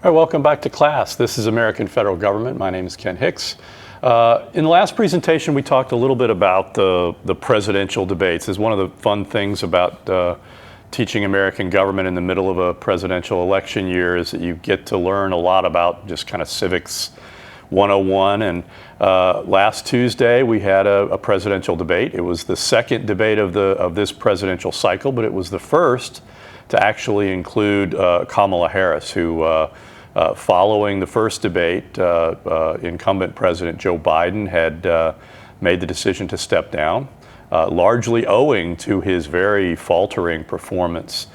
All right, welcome back to class. This is American Federal Government. My name is Ken Hicks. In the last presentation, we talked a little bit about the presidential debates. It's one of the fun things about teaching American government in the middle of a presidential election year is that you get to learn a lot about just kind of civics 101. And last Tuesday, we had a presidential debate. It was the second debate of this presidential cycle, but it was the first to actually include Kamala Harris, who following the first debate, incumbent President Joe Biden had made the decision to step down, largely owing to his very faltering performance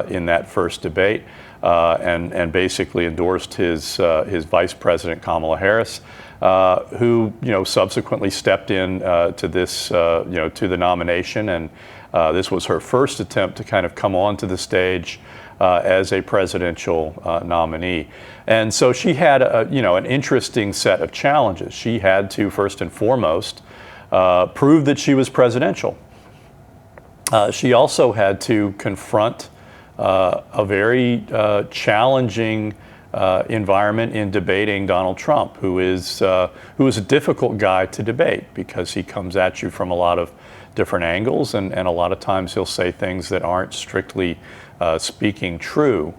in that first debate, and basically endorsed his Vice President Kamala Harris, who subsequently stepped in to this to the nomination, and this was her first attempt to kind of come onto the stage as a presidential nominee. And so she had an interesting set of challenges. She had to, first and foremost, prove that she was presidential. She also had to confront a very challenging environment in debating Donald Trump, who is a difficult guy to debate because he comes at you from a lot of different angles, and a lot of times he'll say things that aren't strictly speaking true.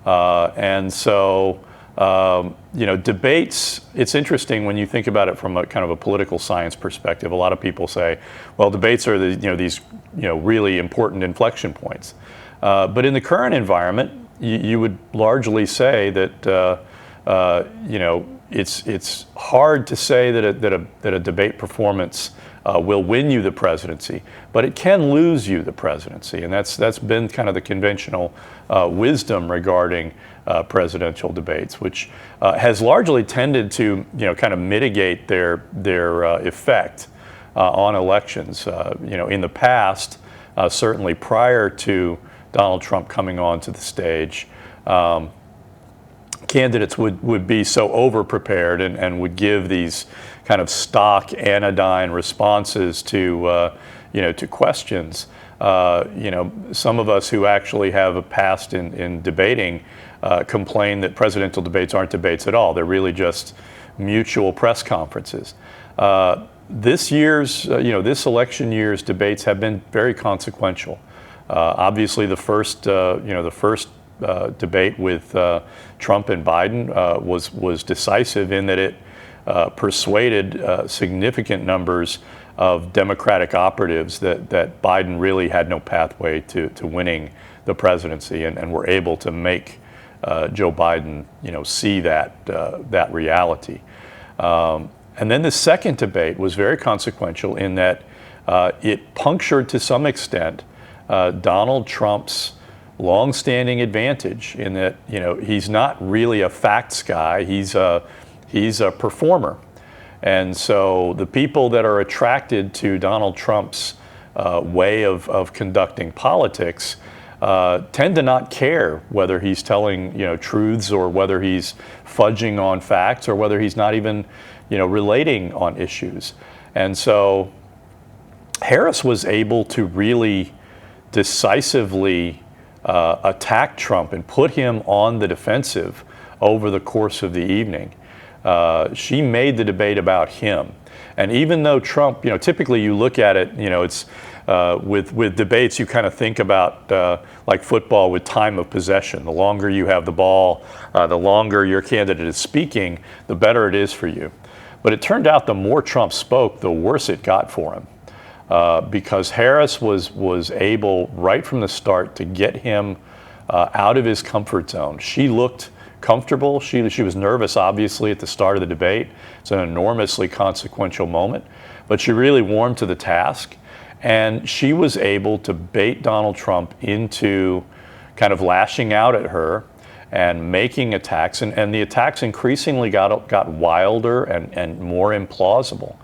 And so, debates, it's interesting when you think about it from a kind of a political science perspective. A lot of people say, well, debates are these really important inflection points. But in the current environment, you would largely say that, it's hard to say that a debate performance will win you the presidency, but it can lose you the presidency, and that's been kind of the conventional wisdom regarding presidential debates, which has largely tended to kind of mitigate their effect on elections. In the past, certainly prior to Donald Trump coming onto the stage, candidates would be so over-prepared and would give these kind of stock anodyne responses to questions. Some of us who actually have a past in debating complain that presidential debates aren't debates at all. They're really just mutual press conferences. This election year's debates have been very consequential. Obviously, the first debate with Trump and Biden was decisive in that it persuaded significant numbers of Democratic operatives that Biden really had no pathway to winning the presidency, and were able to make Joe Biden see that reality. And then the second debate was very consequential in that it punctured to some extent Donald Trump's long-standing advantage in that he's not really a facts guy. He's a performer, and so the people that are attracted to Donald Trump's way of conducting politics tend to not care whether he's telling truths, or whether he's fudging on facts, or whether he's not even relating on issues. And so Harris was able to really decisively attack Trump and put him on the defensive over the course of the evening. She made the debate about him. And even though Trump, typically you look at it, it's with debates, you kind of think about like football with time of possession. The longer you have the ball, the longer your candidate is speaking, the better it is for you. But it turned out the more Trump spoke, the worse it got for him. Because Harris was able right from the start to get him out of his comfort zone. She looked comfortable. She was nervous, obviously, at the start of the debate. It's an enormously consequential moment, but she really warmed to the task, and she was able to bait Donald Trump into kind of lashing out at her and making attacks, and the attacks increasingly got wilder and more implausible.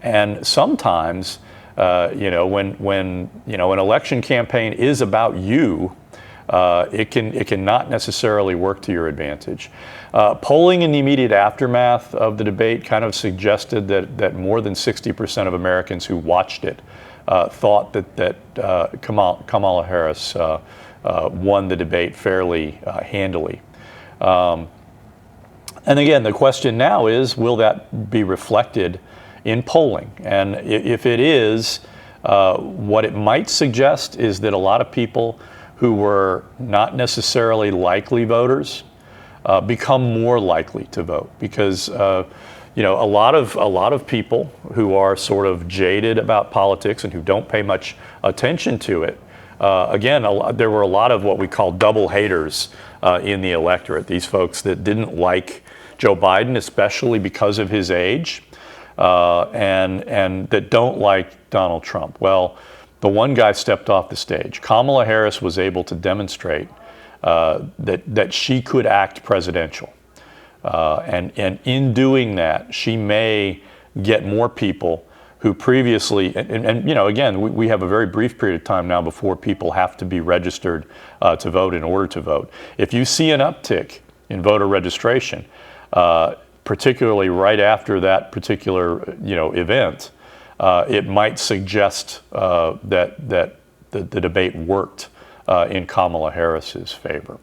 And sometimes, when an election campaign is about you, it can not necessarily work to your advantage. Polling in the immediate aftermath of the debate kind of suggested that more than 60% of Americans who watched it thought that Kamala Harris won the debate fairly handily. And again, the question now is, will that be reflected in polling? And if it is, what it might suggest is that a lot of people who were not necessarily likely voters become more likely to vote, because a lot of people who are sort of jaded about politics and who don't pay much attention to it. Again, there were a lot of what we call double haters in the electorate. These folks that didn't like Joe Biden, especially because of his age, and that don't like Donald Trump. Well, the one guy stepped off the stage. Kamala Harris was able to demonstrate that she could act presidential. And in doing that, she may get more people who previously, and again, we have a very brief period of time now before people have to be registered to vote in order to vote. If you see an uptick in voter registration, particularly right after that particular event, it might suggest that the debate worked in Kamala Harris's favor.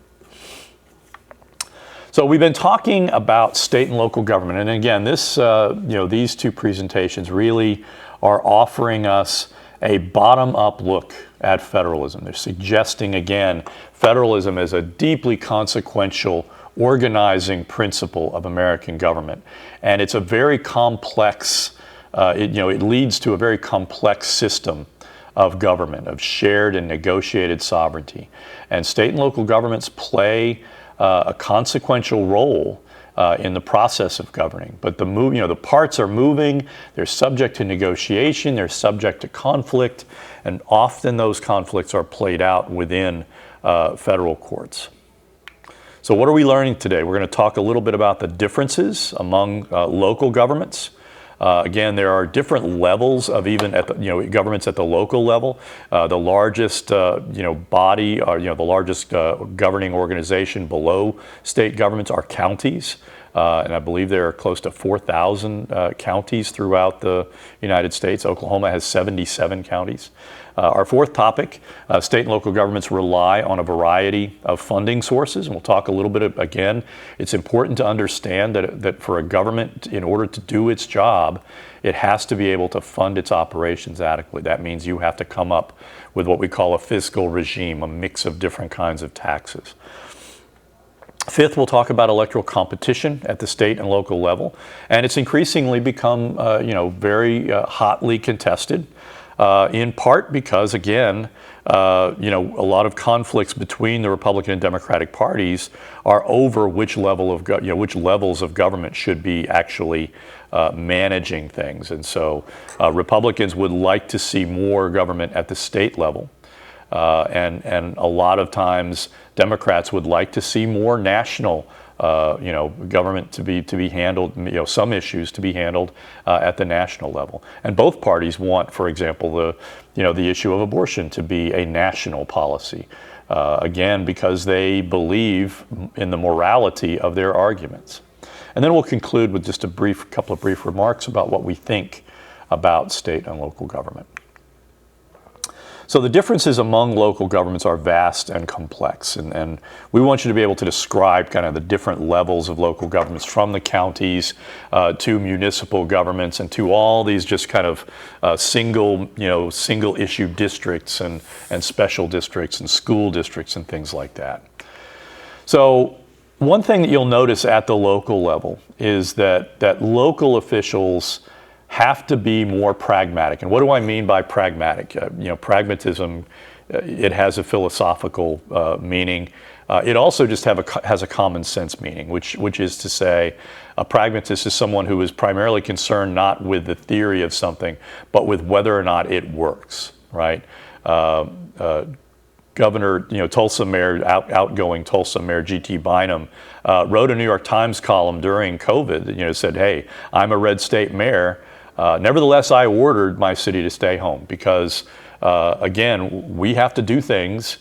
So we've been talking about state and local government, and again, these two presentations really are offering us a bottom-up look at federalism. They're suggesting, again, federalism as a deeply consequential organizing principle of American government, and it's a very complex. It leads to a very complex system of government, of shared and negotiated sovereignty, and state and local governments play a consequential role in the process of governing. But the parts are moving. They're subject to negotiation. They're subject to conflict, and often those conflicts are played out within federal courts. So what are we learning today? We're going to talk a little bit about the differences among local governments. Again, there are different levels of even at governments at the local level. The largest body, or the largest governing organization below state governments are counties, and I believe there are close to 4,000 counties throughout the United States. Oklahoma has 77 counties. Our fourth topic: state and local governments rely on a variety of funding sources, and we'll talk a little bit again. It's important to understand that for a government, in order to do its job, it has to be able to fund its operations adequately. That means you have to come up with what we call a fiscal regime, a mix of different kinds of taxes. Fifth, we'll talk about electoral competition at the state and local level, and it's increasingly become very hotly contested. In part because, again, a lot of conflicts between the Republican and Democratic parties are over which levels of government should be actually managing things, and so Republicans would like to see more government at the state level, and a lot of times Democrats would like to see more national government to be handled, some issues to be handled at the national level. And both parties want, for example, the issue of abortion to be a national policy, again, because they believe in the morality of their arguments. And then we'll conclude with just a couple of brief remarks about what we think about state and local government. So the differences among local governments are vast and complex, and we want you to be able to describe kind of the different levels of local governments, from the counties to municipal governments and to all these just kind of single issue districts and special districts and school districts and things like that. So one thing that you'll notice at the local level is that local officials have to be more pragmatic. And what do I mean by pragmatic? Pragmatism, it has a philosophical meaning. It also just has a common sense meaning, which is to say, a pragmatist is someone who is primarily concerned not with the theory of something, but with whether or not it works, right? Governor, Tulsa Mayor, outgoing Tulsa Mayor G.T. Bynum, wrote a New York Times column during COVID, said, hey, I'm a red state mayor. Nevertheless, I ordered my city to stay home because, again, we have to do things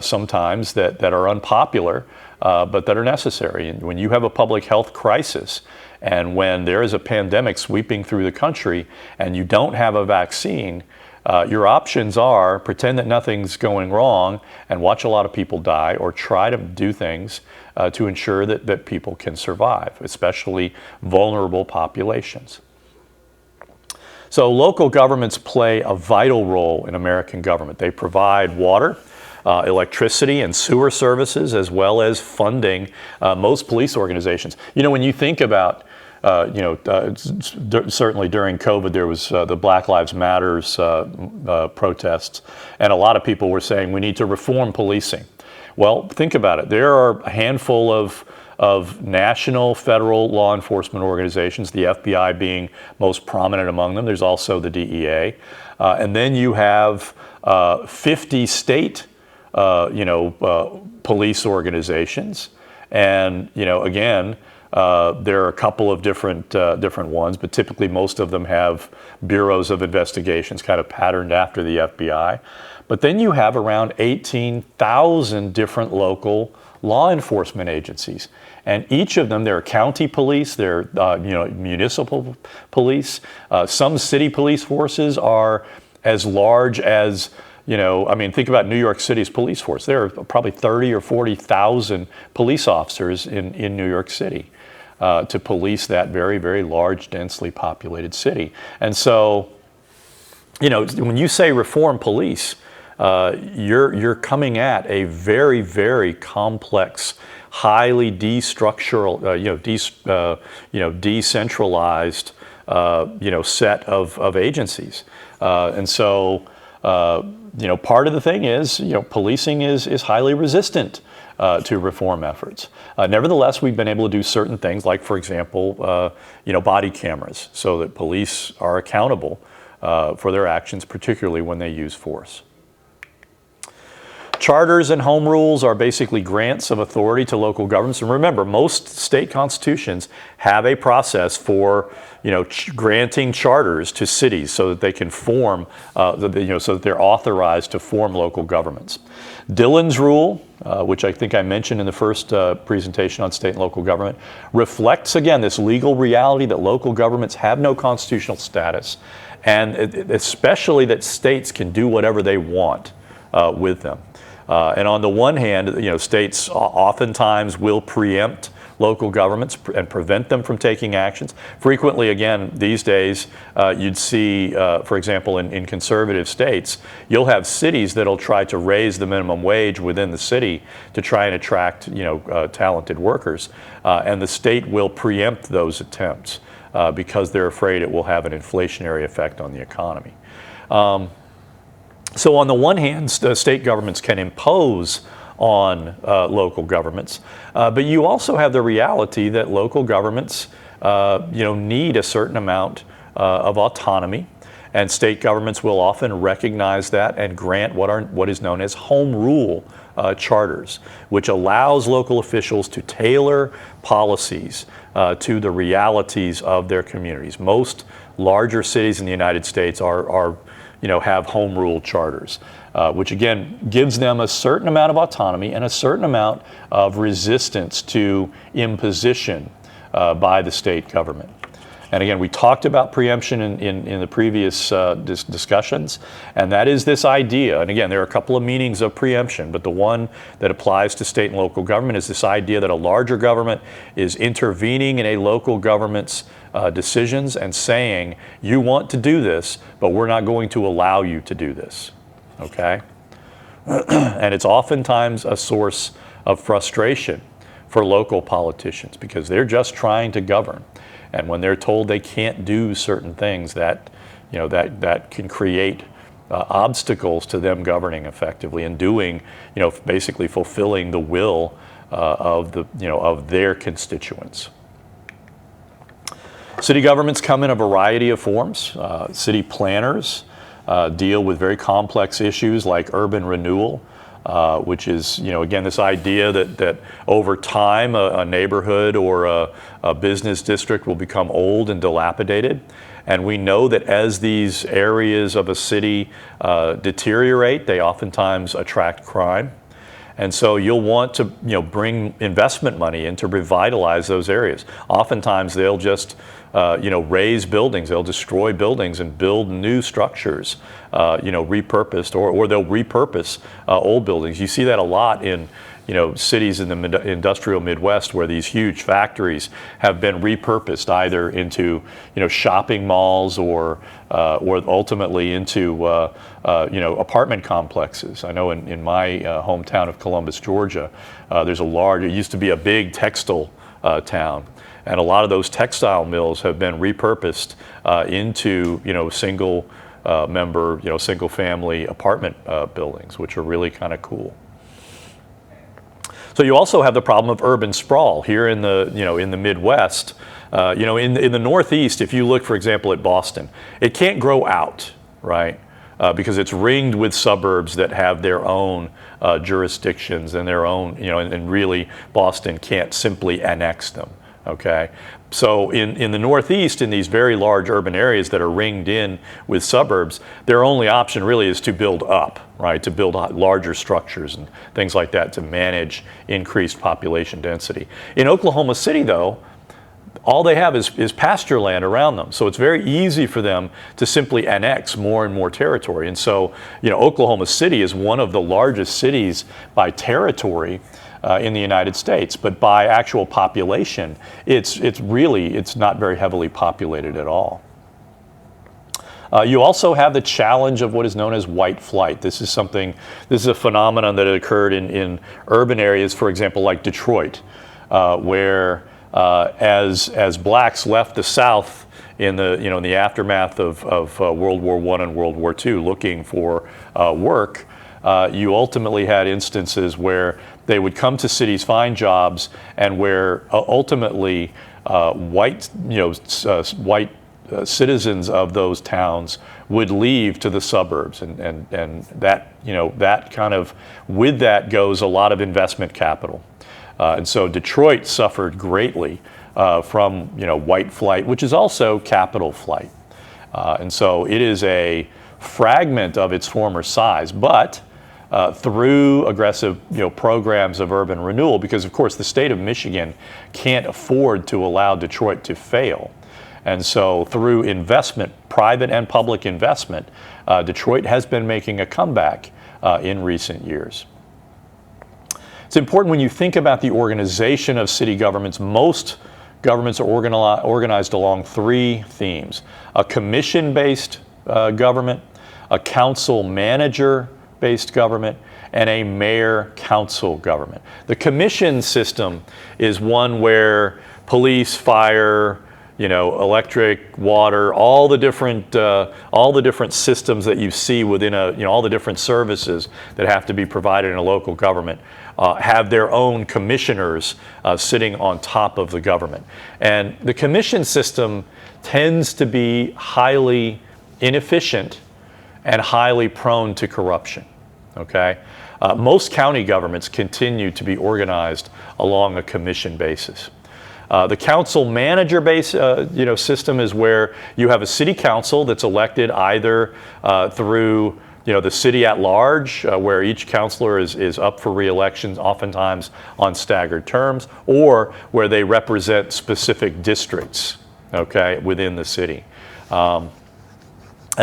sometimes that are unpopular, but that are necessary. And when you have a public health crisis, and when there is a pandemic sweeping through the country, and you don't have a vaccine, your options are pretend that nothing's going wrong and watch a lot of people die, or try to do things to ensure that people can survive, especially vulnerable populations. So local governments play a vital role in American government. They provide water, electricity and sewer services, as well as funding most police organizations. You know, when you think about certainly during COVID, there was the Black Lives Matters protests, and a lot of people were saying we need to reform policing. Well, think about it. There are a handful of national, federal law enforcement organizations, the FBI being most prominent among them. There's also the DEA. And then you have 50 state police organizations. And, again, there are a couple of different ones, but typically most of them have bureaus of investigations kind of patterned after the FBI. But then you have around 18,000 different local law enforcement agencies. And each of them, there are county police, there are municipal police. Some city police forces are as large as, think about New York City's police force. There are probably 30 or 40,000 police officers in New York City to police that very, very large, densely populated city. And so, when you say reform police, you're coming at a very, very complex, highly decentralized, set of agencies. And so, part of the thing is, policing is highly resistant to reform efforts. Nevertheless, we've been able to do certain things, like, for example, body cameras, so that police are accountable for their actions, particularly when they use force. Charters and home rules are basically grants of authority to local governments. And remember, most state constitutions have a process for, granting charters to cities so that they can form, so that they're authorized to form local governments. Dillon's rule, which I think I mentioned in the first presentation on state and local government, reflects, again, this legal reality that local governments have no constitutional status, and especially that states can do whatever they want with them. And on the one hand, states oftentimes will preempt local governments and prevent them from taking actions. Frequently, again, these days, you'd see, for example, in conservative states, you'll have cities that'll try to raise the minimum wage within the city to try and attract, talented workers. And the state will preempt those attempts because they're afraid it will have an inflationary effect on the economy. So on the one hand, state governments can impose on local governments, but you also have the reality that local governments, need a certain amount of autonomy, and state governments will often recognize that and grant what is known as home rule charters, which allows local officials to tailor policies to the realities of their communities. Most larger cities in the United States have home rule charters, which again gives them a certain amount of autonomy and a certain amount of resistance to imposition by the state government. And again, we talked about preemption in the previous discussions, and that is this idea. And again, there are a couple of meanings of preemption, but the one that applies to state and local government is this idea that a larger government is intervening in a local government's decisions and saying, you want to do this, but we're not going to allow you to do this, okay? And it's oftentimes a source of frustration for local politicians because they're just trying to govern. And when they're told they can't do certain things, that can create obstacles to them governing effectively and doing, basically fulfilling the will of their constituents. City governments come in a variety of forms. City planners deal with very complex issues like urban renewal, which is, again, this idea that over time a neighborhood or a business district will become old and dilapidated. And we know that as these areas of a city deteriorate, they oftentimes attract crime. And so you'll want to, bring investment money in to revitalize those areas. Oftentimes they'll just, raise buildings, they'll destroy buildings and build new structures, repurposed, or they'll repurpose old buildings. You see that a lot in, cities in the industrial Midwest where these huge factories have been repurposed either into, shopping malls or ultimately into, apartment complexes. I know in my hometown of Columbus, Georgia, it used to be a big textile town. And a lot of those textile mills have been repurposed into, single family apartment buildings, which are really kind of cool. So you also have the problem of urban sprawl here in the, in the Midwest. In the Northeast, if you look, for example, at Boston, it can't grow out, right? Because it's ringed with suburbs that have their own jurisdictions and their own, and really Boston can't simply annex them. Okay, so in the Northeast, in these very large urban areas that are ringed in with suburbs, their only option really is to build up, right? To build larger structures and things like that to manage increased population density. In Oklahoma City, though, all they have is pasture land around them. So it's very easy for them to simply annex more and more territory. And so, Oklahoma City is one of the largest cities by territory in the United States, but by actual population, it's not very heavily populated at all. You also have the challenge of what is known as white flight. This is a phenomenon that occurred in urban areas, for example, like Detroit, where as blacks left the South in the aftermath of World War I and World War II, looking for work, you ultimately had instances where they would come to cities, find jobs, and where ultimately white citizens of those towns would leave to the suburbs, and that kind of, with that goes a lot of investment capital, and so Detroit suffered greatly from white flight, which is also capital flight, and so it is a fragment of its former size, but through aggressive programs of urban renewal, because of course the state of Michigan can't afford to allow Detroit to fail. And so through investment, private and public investment, Detroit has been making a comeback in recent years. It's important when you think about the organization of city governments. Most governments are organized along three themes: a commission-based government, a council manager-based government, and a mayor-council government. The commission system is one where police, fire, electric, water, all the different systems that you see within all the different services that have to be provided in a local government have their own commissioners sitting on top of the government. And the commission system tends to be highly inefficient and highly prone to corruption. Okay, most county governments continue to be organized along a commission basis. The council manager base system is where you have a city council that's elected either through the city at large, where each councilor is up for re-election, oftentimes on staggered terms, or where they represent specific districts, okay, within the city. And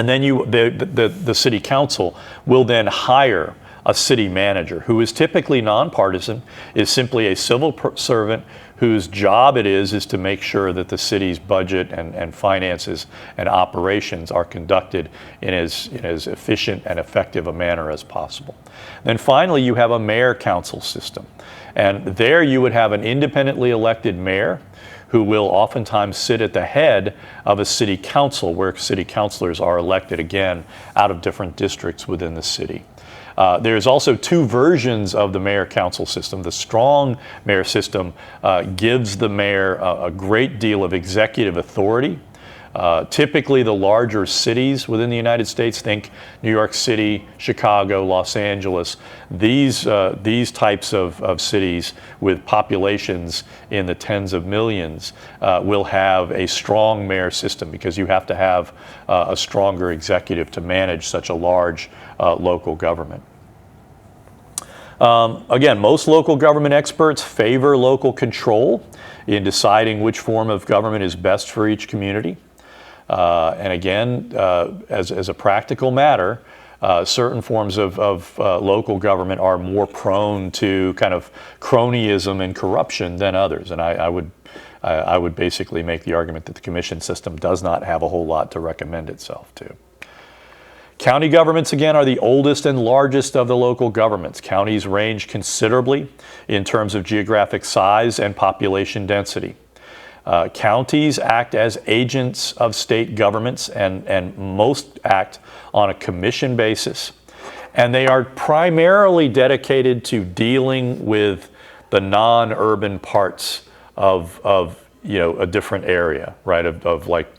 then the city council will then hire a city manager who is typically nonpartisan, is simply a civil servant whose job it is to make sure that the city's budget and finances and operations are conducted in as efficient and effective a manner as possible. Then finally, you have a mayor-council system. And there you would have an independently elected mayor who will oftentimes sit at the head of a city council, where city councilors are elected again out of different districts within the city. There's also two versions of the mayor-council system. The strong mayor system gives the mayor a great deal of executive authority. Typically the larger cities within the United States, think New York City, Chicago, Los Angeles, these types of cities with populations in the tens of millions will have a strong mayor system, because you have to have a stronger executive to manage such a large local government. Again, most local government experts favor local control in deciding which form of government is best for each community. And again, as a practical matter, certain forms of local government are more prone to kind of cronyism and corruption than others. And I would basically make the argument that the commission system does not have a whole lot to recommend itself to. County governments, again, are the oldest and largest of the local governments. Counties range considerably in terms of geographic size and population density. Counties act as agents of state governments, and most act on a commission basis. And they are primarily dedicated to dealing with the non-urban parts of a different area, right? Of like,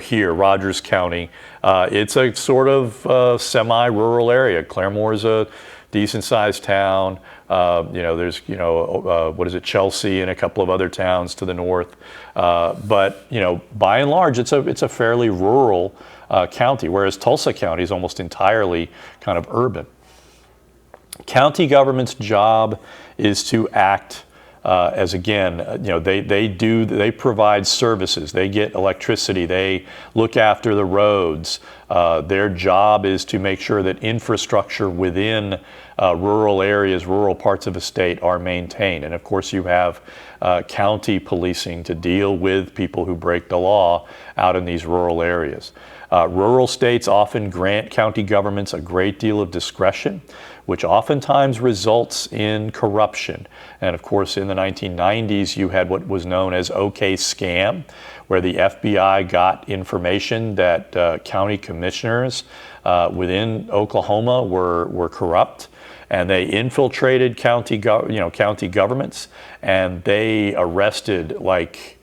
here, Rogers County, it's a sort of semi-rural area. Claremore is a decent-sized town. There's, Chelsea and a couple of other towns to the north. But by and large, it's a fairly rural county, whereas Tulsa County is almost entirely kind of urban. County government's job is to act as, again, they provide services, they get electricity, they look after the roads. Their job is to make sure that infrastructure within rural areas, rural parts of a state are maintained. And of course you have county policing to deal with people who break the law out in these rural areas. Rural states often grant county governments a great deal of discretion, which oftentimes results in corruption. And of course, in the 1990s, you had what was known as OK Scam, where the FBI got information that county commissioners within Oklahoma were corrupt, and they infiltrated county governments, and they arrested like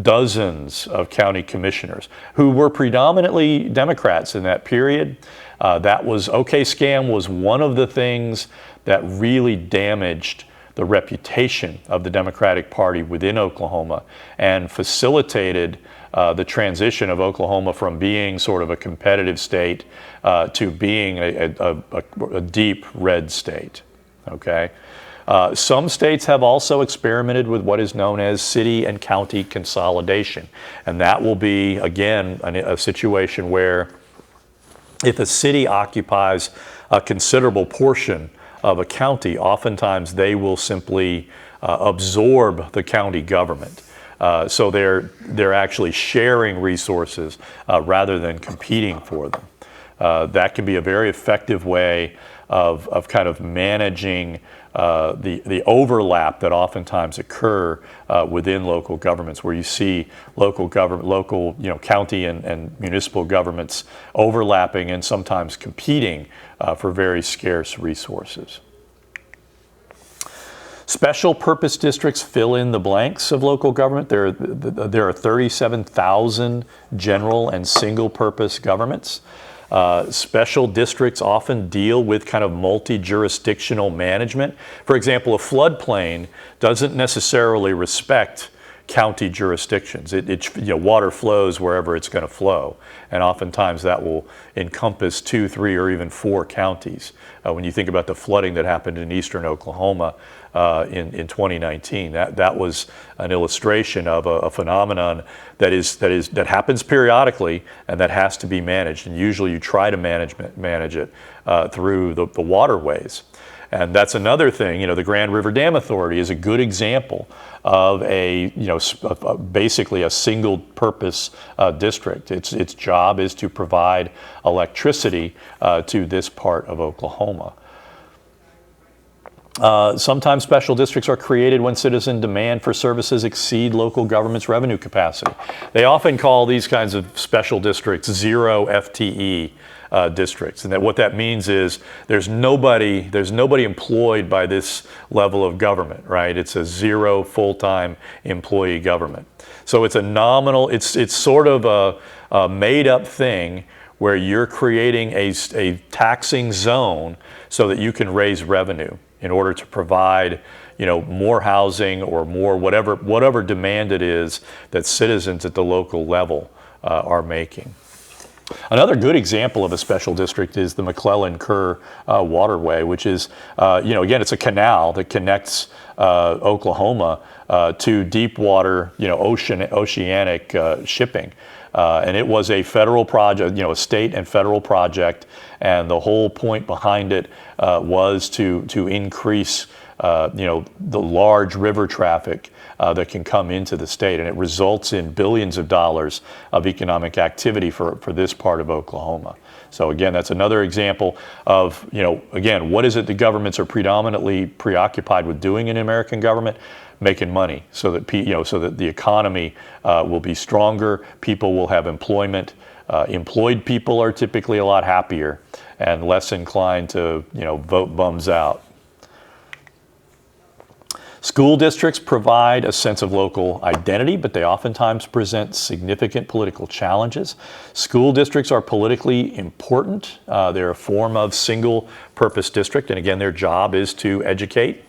dozens of county commissioners who were predominantly Democrats in that period. OK Scam was one of the things that really damaged the reputation of the Democratic Party within Oklahoma and facilitated the transition of Oklahoma from being sort of a competitive state to being a deep red state. Okay. Some states have also experimented with what is known as city and county consolidation. And that will be, again, a situation where if a city occupies a considerable portion of a county, oftentimes they will simply absorb the county government. So they're actually sharing resources rather than competing for them. That can be a very effective way of kind of managing the overlap that oftentimes occur within local governments, where you see local county and municipal governments overlapping and sometimes competing for very scarce resources. Special purpose districts fill in the blanks of local government. There are 37,000 general and single purpose governments. Special districts often deal with kind of multi-jurisdictional management. For example, a floodplain doesn't necessarily respect county jurisdictions. Water flows wherever it's going to flow, and oftentimes that will encompass 2, 3, or even 4 counties. When you think about the flooding that happened in eastern Oklahoma in 2019, that was an illustration of a phenomenon that happens periodically and that has to be managed. And usually you try to manage it through the waterways. And that's another thing. The Grand River Dam Authority is a good example of basically a single-purpose district. Its job is to provide electricity to this part of Oklahoma. Sometimes special districts are created when citizen demand for services exceed local government's revenue capacity. They often call these kinds of special districts zero FTE districts, and what that means is there's nobody employed by this level of government, right? It's a zero full-time employee government. So it's a nominal, it's sort of a made-up thing where you're creating a taxing zone so that you can raise revenue in order to provide, more housing or more whatever demand it is that citizens at the local level are making. Another good example of a special district is the McClellan-Kerr waterway, which is, again, it's a canal that connects Oklahoma to deep water, oceanic shipping. And it was a federal project, a state and federal project, and the whole point behind it was to increase, the large river traffic that can come into the state, and it results in billions of dollars of economic activity for this part of Oklahoma. So again, that's another example of, again, what is it the governments are predominantly preoccupied with doing in American government? Making money, so that so that the economy will be stronger, people will have employment. Employed people are typically a lot happier and less inclined to vote bums out. School districts provide a sense of local identity, but they oftentimes present significant political challenges. School districts are politically important. They're a form of single-purpose district, and again, their job is to educate.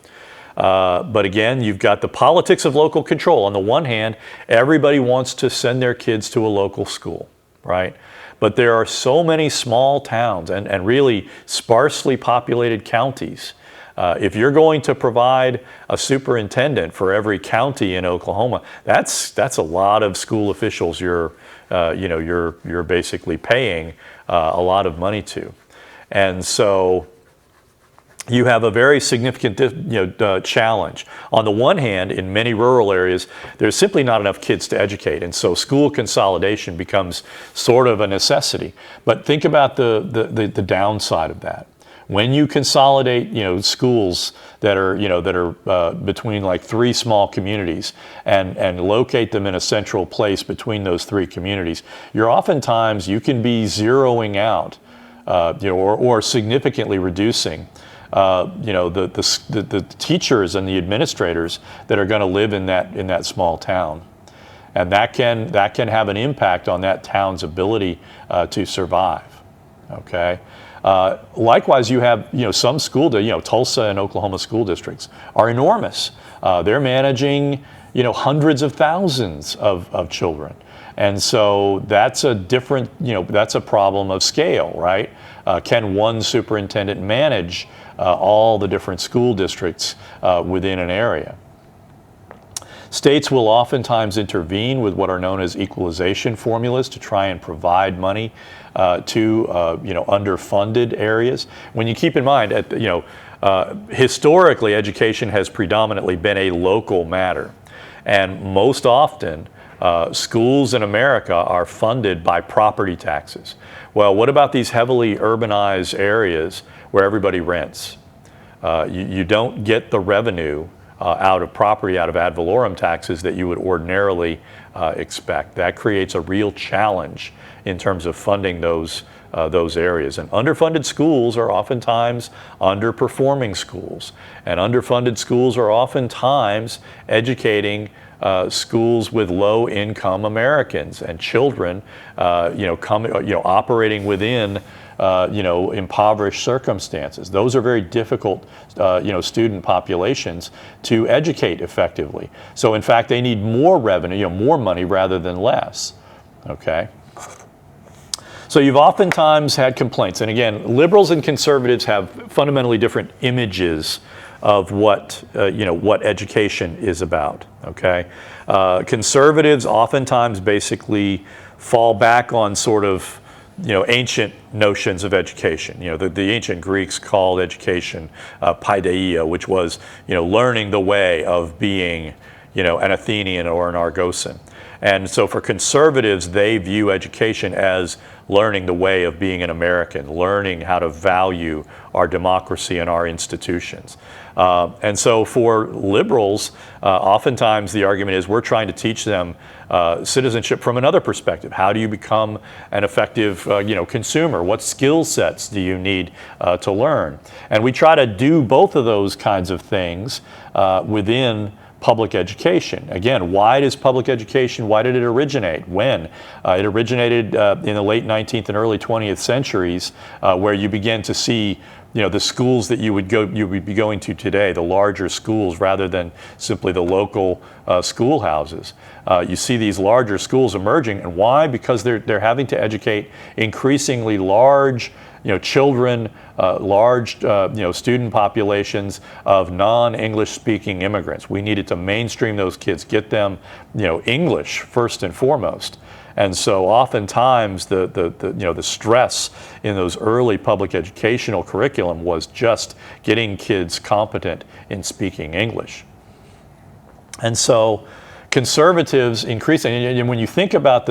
But again, you've got the politics of local control. On the one hand, everybody wants to send their kids to a local school, right? But there are so many small towns and really sparsely populated counties. If you're going to provide a superintendent for every county in Oklahoma, that's a lot of school officials you're basically paying a lot of money to. And so you have a very significant challenge. On the one hand, in many rural areas, there's simply not enough kids to educate, and so school consolidation becomes sort of a necessity. But think about the downside of that. When you consolidate, schools that are between like 3 small communities and locate them in a central place between those 3 communities, you can be zeroing out, or significantly reducing the teachers and the administrators that are going to live in that small town, and that can have an impact on that town's ability to survive. Okay. Likewise, you have some Tulsa and Oklahoma school districts are enormous. They're managing hundreds of thousands of children, and so that's a different that's a problem of scale, right? Can one superintendent manage all the different school districts within an area? States will oftentimes intervene with what are known as equalization formulas to try and provide money to underfunded areas. When you keep in mind, historically, education has predominantly been a local matter, and most often schools in America are funded by property taxes. Well, what about these heavily urbanized areas where everybody rents? You don't get the revenue out of property, out of ad valorem taxes that you would ordinarily expect. That creates a real challenge in terms of funding those areas. And underfunded schools are oftentimes underperforming schools. And underfunded schools are oftentimes educating schools with low-income Americans and children, operating within impoverished circumstances. Those are very difficult, student populations to educate effectively. So in fact, they need more revenue, more money rather than less. Okay. So you've oftentimes had complaints, and again, liberals and conservatives have fundamentally different images of what education is about. Okay, conservatives oftentimes basically fall back on sort of ancient notions of education. The ancient Greeks called education paideia, which was learning the way of being an Athenian or an Argosan. And so for conservatives, they view education as learning the way of being an American, learning how to value our democracy and our institutions. And so for liberals, oftentimes the argument is we're trying to teach them citizenship from another perspective. How do you become an effective consumer? What skill sets do you need to learn? And we try to do both of those kinds of things within public education. Again, why did it originate? When? It originated in the late 19th and early 20th centuries, where you began to see the schools that you would be going to today, the larger schools rather than simply the local schoolhouses. You see these larger schools emerging, and why? Because they're having to educate increasingly large children, large student populations of non-English speaking immigrants. We needed to mainstream those kids, get them English first and foremost. And so oftentimes the stress in those early public educational curriculum was just getting kids competent in speaking English. And so conservatives increasingly, and when you think about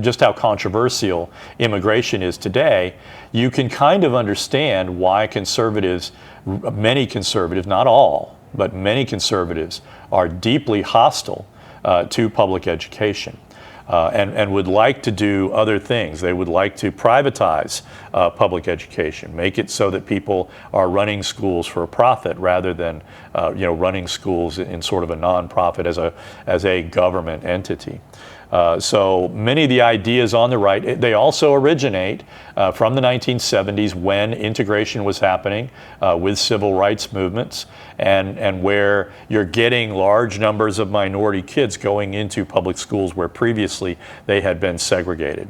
just how controversial immigration is today, you can kind of understand why conservatives, many conservatives, not all, but many conservatives are deeply hostile to public education. And would like to do other things. They would like to privatize public education, make it so that people are running schools for a profit rather than running schools in sort of a nonprofit as a government entity. So many of the ideas on the right, they also originate from the 1970s when integration was happening with civil rights movements, and where you're getting large numbers of minority kids going into public schools where previously they had been segregated.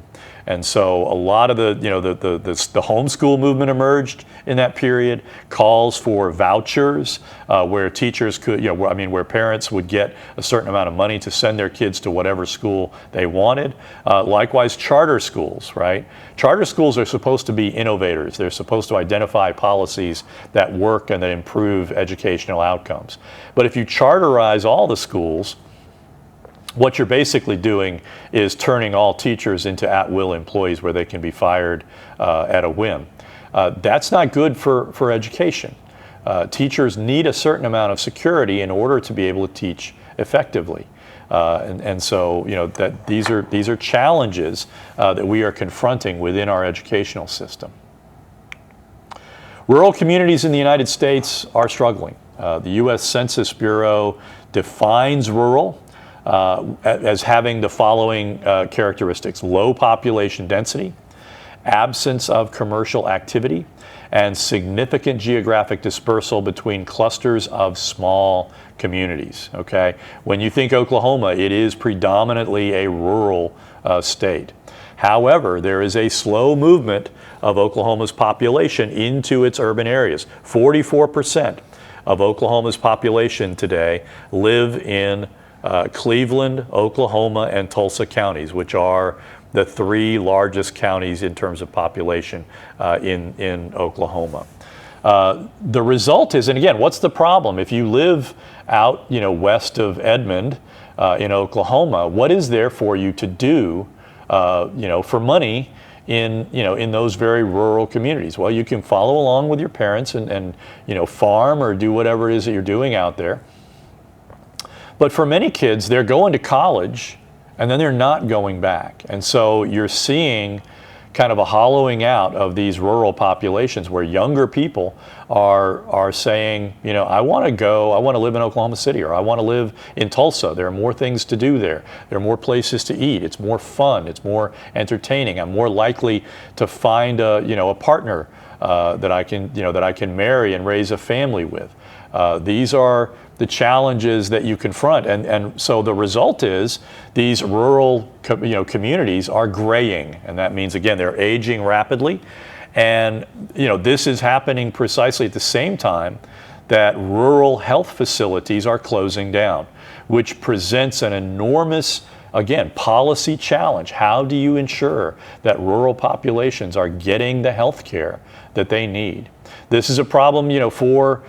And so a lot of the homeschool movement emerged in that period, calls for vouchers where teachers could, where parents would get a certain amount of money to send their kids to whatever school they wanted. Likewise, charter schools, right? Charter schools are supposed to be innovators. They're supposed to identify policies that work and that improve educational outcomes. But if you charterize all the schools, what you're basically doing is turning all teachers into at-will employees where they can be fired at a whim. That's not good for education. Teachers need a certain amount of security in order to be able to teach effectively. And so that these are challenges that we are confronting within our educational system. Rural communities in the United States are struggling. The U.S. Census Bureau defines rural as having the following characteristics: low population density, absence of commercial activity, and significant geographic dispersal between clusters of small communities. Okay, when you think Oklahoma, it is predominantly a rural state. However, there is a slow movement of Oklahoma's population into its urban areas. 44% of Oklahoma's population today live in Cleveland, Oklahoma, and Tulsa counties, which are the three largest counties in terms of population in Oklahoma. The result is, and again, what's the problem? If you live out, west of Edmond in Oklahoma, what is there for you to do, for money in those very rural communities? Well, you can follow along with your parents and farm or do whatever it is that you're doing out there. But for many kids, they're going to college and then they're not going back. And so you're seeing kind of a hollowing out of these rural populations where younger people are saying, I want to live in Oklahoma City, or I want to live in Tulsa. There are more things to do there. There are more places to eat. It's more fun. It's more entertaining. I'm more likely to find a partner that I can marry and raise a family with. These are the challenges that you confront, and so the result is these rural communities are graying, and that means again they're aging rapidly, and this is happening precisely at the same time that rural health facilities are closing down, which presents an enormous, again, policy challenge. How do you ensure that rural populations are getting the health care that they need? This is a problem, for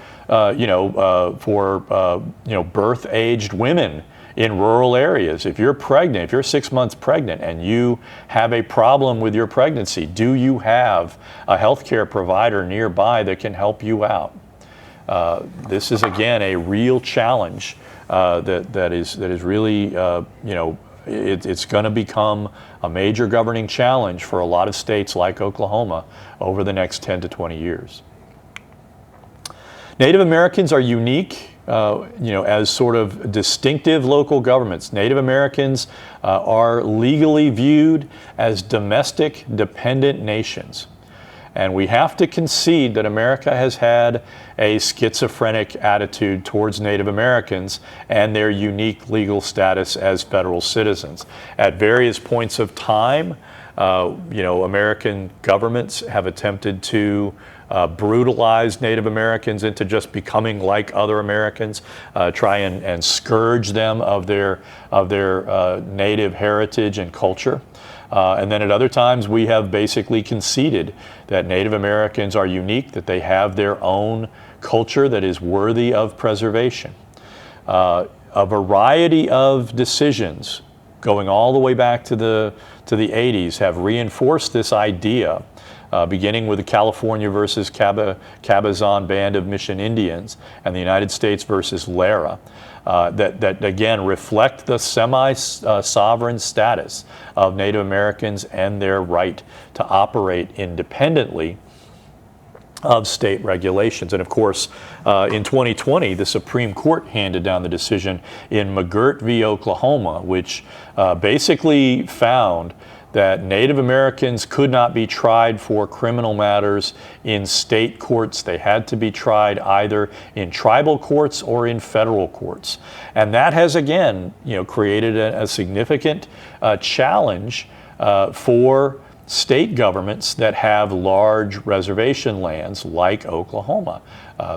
birth-aged women in rural areas. If you're pregnant, if you're 6 months pregnant and you have a problem with your pregnancy, do you have a healthcare provider nearby that can help you out? This is again a real challenge that is really it's going to become a major governing challenge for a lot of states like Oklahoma over the next 10 to 20 years. Native Americans are unique, as sort of distinctive local governments. Native Americans are legally viewed as domestic dependent nations. And we have to concede that America has had a schizophrenic attitude towards Native Americans and their unique legal status as federal citizens. At various points of time, American governments have attempted to brutalize Native Americans into just becoming like other Americans, try and scourge them of their native heritage and culture. And then at other times, we have basically conceded that Native Americans are unique, that they have their own culture that is worthy of preservation. A variety of decisions going all the way back to the 80s have reinforced this idea, beginning with the California versus Cabazon Band of Mission Indians and the United States versus Lara, that again reflect the semi-sovereign status of Native Americans and their right to operate independently of state regulations. And of course, in 2020, the Supreme Court handed down the decision in McGirt v. Oklahoma, which basically found that Native Americans could not be tried for criminal matters in state courts. They had to be tried either in tribal courts or in federal courts. And that has, again, created a significant challenge for state governments that have large reservation lands like Oklahoma.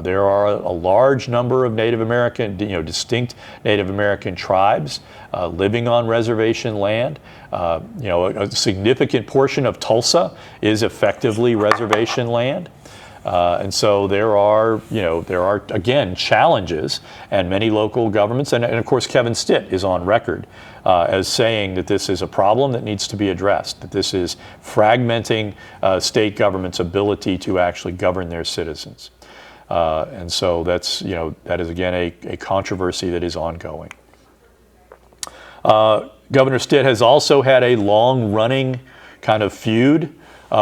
There are a large number of Native American, distinct Native American tribes living on reservation land. A significant portion of Tulsa is effectively reservation land. And so there are again challenges, and many local governments, and of course Kevin Stitt is on record as saying that this is a problem that needs to be addressed, that this is fragmenting state government's ability to actually govern their citizens. And so that is again a controversy that is ongoing. Governor Stitt has also had a long-running kind of feud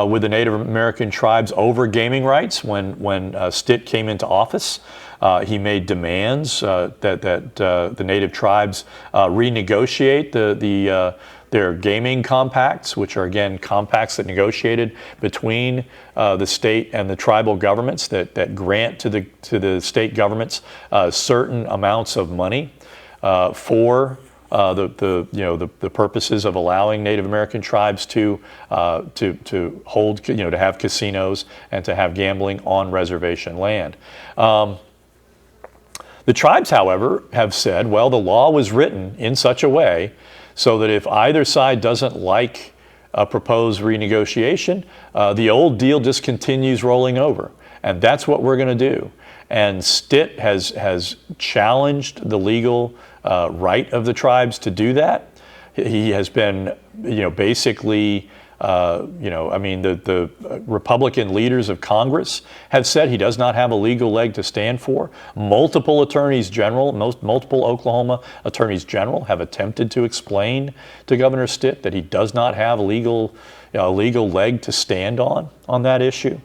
with the Native American tribes over gaming rights. When Stitt came into office, he made demands that the Native tribes renegotiate their gaming compacts, which are again compacts that negotiated between the state and the tribal governments that grant to the state governments certain amounts of money for the purposes of allowing Native American tribes to hold, to have casinos and to have gambling on reservation land. The tribes, however, have said, well, the law was written in such a way so that if either side doesn't like a proposed renegotiation, the old deal just continues rolling over. And that's what we're going to do. And Stitt has challenged the legal right of the tribes to do that. He has been, basically, the Republican leaders of Congress have said he does not have a legal leg to stand for. Multiple attorneys general, multiple Oklahoma attorneys general have attempted to explain to Governor Stitt that he does not have a legal leg to stand on that issue.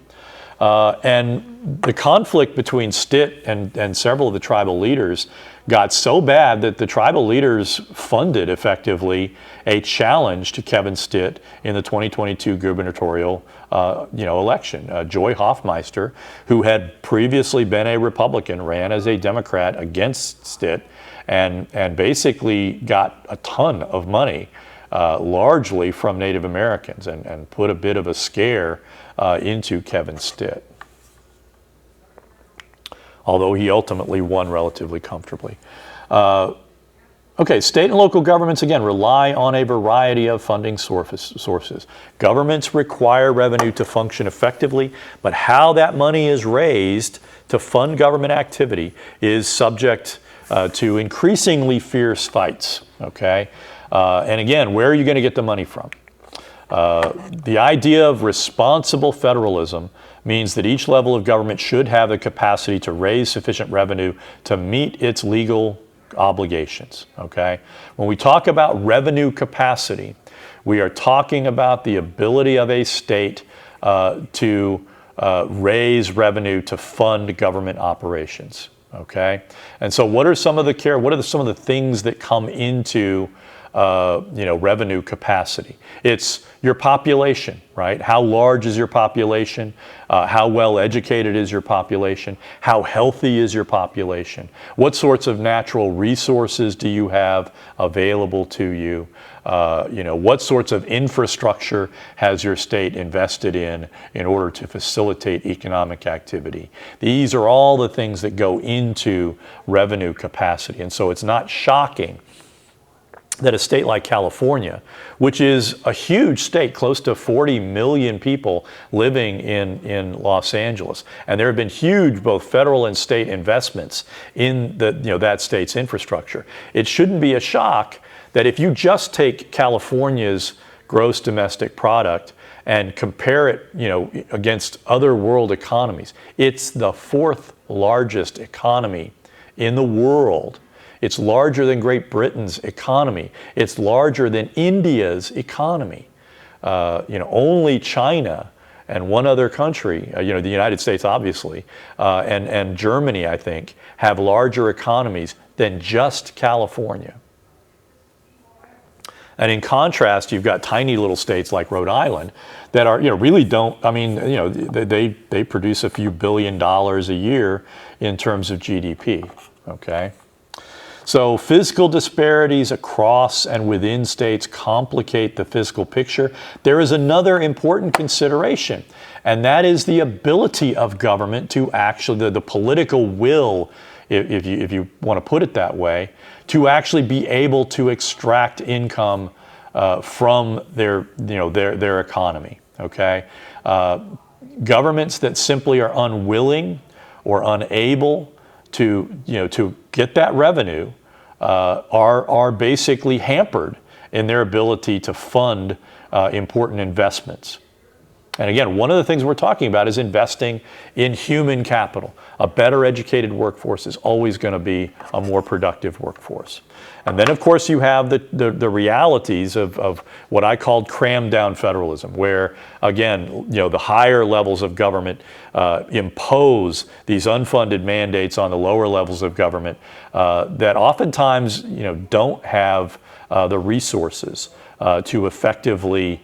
And the conflict between Stitt and several of the tribal leaders got so bad that the tribal leaders funded effectively a challenge to Kevin Stitt in the 2022 gubernatorial election. Joy Hoffmeister, who had previously been a Republican, ran as a Democrat against Stitt and basically got a ton of money, largely from Native Americans, and put a bit of a scare into Kevin Stitt, although he ultimately won relatively comfortably. Okay, state and local governments, again, rely on a variety of funding sources. Governments require revenue to function effectively, but how that money is raised to fund government activity is subject to increasingly fierce fights, okay? And again, where are you going to get the money from? The idea of responsible federalism means that each level of government should have the capacity to raise sufficient revenue to meet its legal obligations, okay? When we talk about revenue capacity, we are talking about the ability of a state to raise revenue to fund government operations, okay? And so what are some of the things that come into revenue capacity. It's your population, right? How large is your population? How well educated is your population? How healthy is your population? What sorts of natural resources do you have available to you? What sorts of infrastructure has your state invested in order to facilitate economic activity? These are all the things that go into revenue capacity. And so it's not shocking that a state like California, which is a huge state, close to 40 million people living in Los Angeles, and there have been huge both federal and state investments in that state's infrastructure. It shouldn't be a shock that if you just take California's gross domestic product and compare it, against other world economies, it's the fourth largest economy in the world. It's larger than Great Britain's economy. It's larger than India's economy. Only China and one other country, the United States obviously, and Germany, I think, have larger economies than just California. And in contrast, you've got tiny little states like Rhode Island that are, really don't, they produce a few $1 billion a year in terms of GDP, okay? So fiscal disparities across and within states complicate the fiscal picture. There is another important consideration, and that is the ability of government to actually, the political will, if you want to put it that way, to actually be able to extract income from their economy. Okay, governments that simply are unwilling or unable to get that revenue are basically hampered in their ability to fund important investments. And again, one of the things we're talking about is investing in human capital. A better educated workforce is always going to be a more productive workforce. And then, of course, you have the realities of what I called crammed down federalism, where, again, the higher levels of government impose these unfunded mandates on the lower levels of government that oftentimes, don't have the resources to effectively,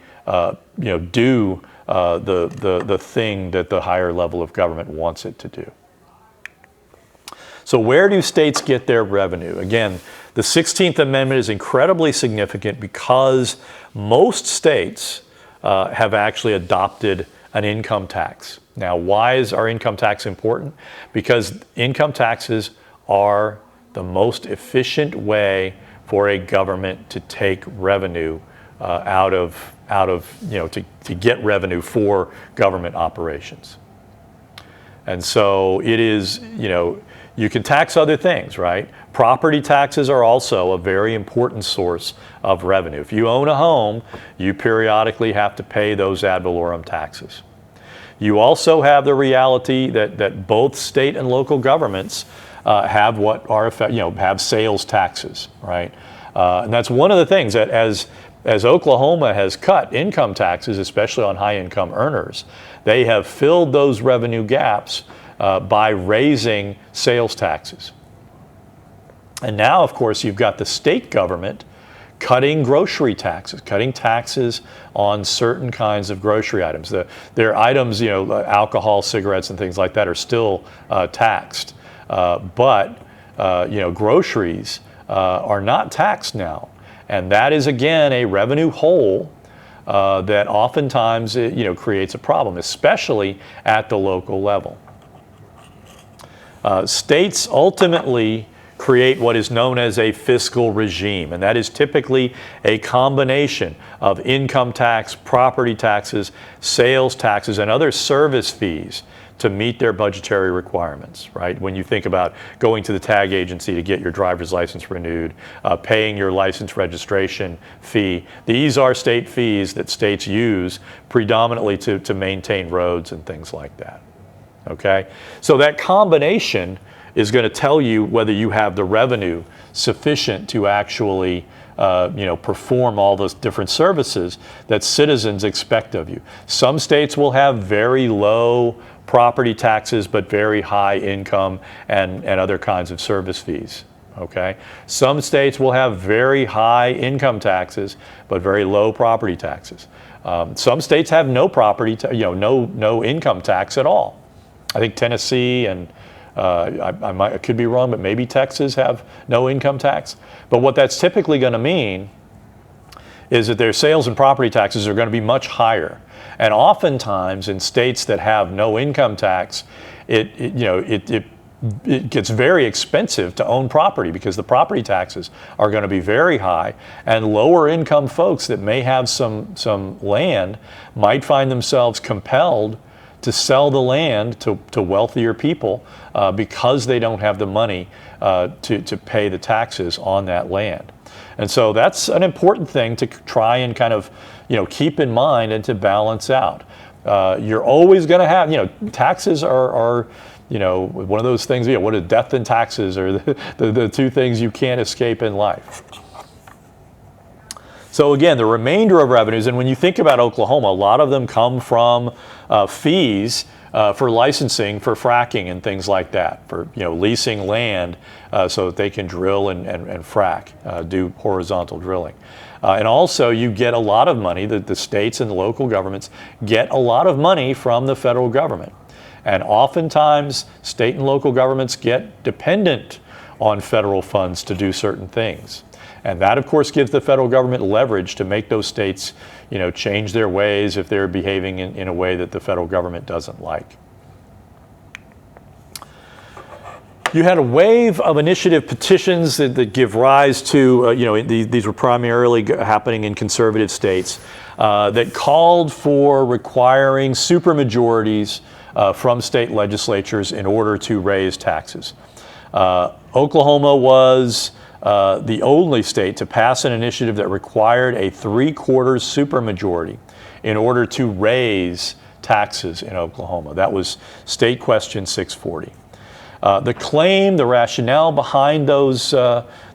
do the thing that the higher level of government wants it to do. So where do states get their revenue? Again, the 16th Amendment is incredibly significant because most states have actually adopted an income tax. Now, why is our income tax important? Because income taxes are the most efficient way for a government to take revenue to get revenue for government operations. And so it is, you can tax other things, right? Property taxes are also a very important source of revenue. If you own a home, you periodically have to pay those ad valorem taxes. You also have the reality that both state and local governments have what are, have sales taxes, right? And that's one of the things that as Oklahoma has cut income taxes, especially on high-income earners, they have filled those revenue gaps by raising sales taxes. And now, of course, you've got the state government cutting grocery taxes, cutting taxes on certain kinds of grocery items. Their items, alcohol, cigarettes, and things like that are still taxed. But groceries are not taxed now. And that is, again, a revenue hole that oftentimes creates a problem, especially at the local level. States ultimately create what is known as a fiscal regime, and that is typically a combination of income tax, property taxes, sales taxes, and other service fees to meet their budgetary requirements, right? When you think about going to the tag agency to get your driver's license renewed, paying your license registration fee, these are state fees that states use predominantly to maintain roads and things like that, okay? So that combination is going to tell you whether you have the revenue sufficient to actually perform all those different services that citizens expect of you. Some states will have very low property taxes but very high income and other kinds of service fees. Okay, some states will have very high income taxes, but very low property taxes. Some states have no no income tax at all. I think Tennessee and I could be wrong, but maybe Texas have no income tax. But what that's typically going to mean is that their sales and property taxes are going to be much higher. And oftentimes in states that have no income tax, it gets very expensive to own property because the property taxes are going to be very high, and lower income folks that may have some land might find themselves compelled to sell the land to wealthier people because they don't have the money to pay the taxes on that land. And so that's an important thing to try and kind of keep in mind and to balance out. You're always going to have, taxes are one of those things, what is death and taxes are the two things you can't escape in life. So again, the remainder of revenues, and when you think about Oklahoma, a lot of them come from fees for licensing for fracking and things like that, for leasing land so that they can drill and frack, do horizontal drilling. And also you get a lot of money, the states and the local governments get a lot of money from the federal government. And oftentimes state and local governments get dependent on federal funds to do certain things. And that, of course, gives the federal government leverage to make those states, change their ways if they're behaving in a way that the federal government doesn't like. You had a wave of initiative petitions that give rise to, these were primarily happening in conservative states, that called for requiring supermajorities from state legislatures in order to raise taxes. Oklahoma was the only state to pass an initiative that required a 3/4 supermajority in order to raise taxes in Oklahoma. That was State Question 640. The claim, the rationale behind those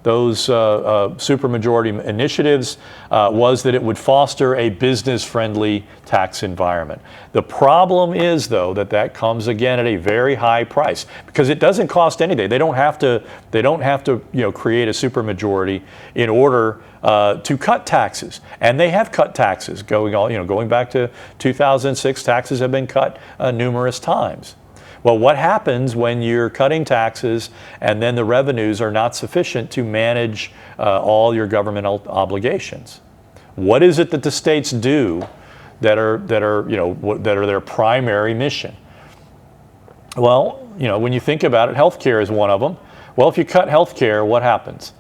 supermajority initiatives was that it would foster a business-friendly tax environment. The problem is, though, that comes again at a very high price because it doesn't cost anything. They don't have to create a supermajority in order to cut taxes, and they have cut taxes going back to 2006. Taxes have been cut numerous times. Well, what happens when you're cutting taxes and then the revenues are not sufficient to manage all your government obligations? What is it that the states do that are their primary mission? Well, when you think about it, healthcare is one of them. Well, if you cut healthcare, what happens?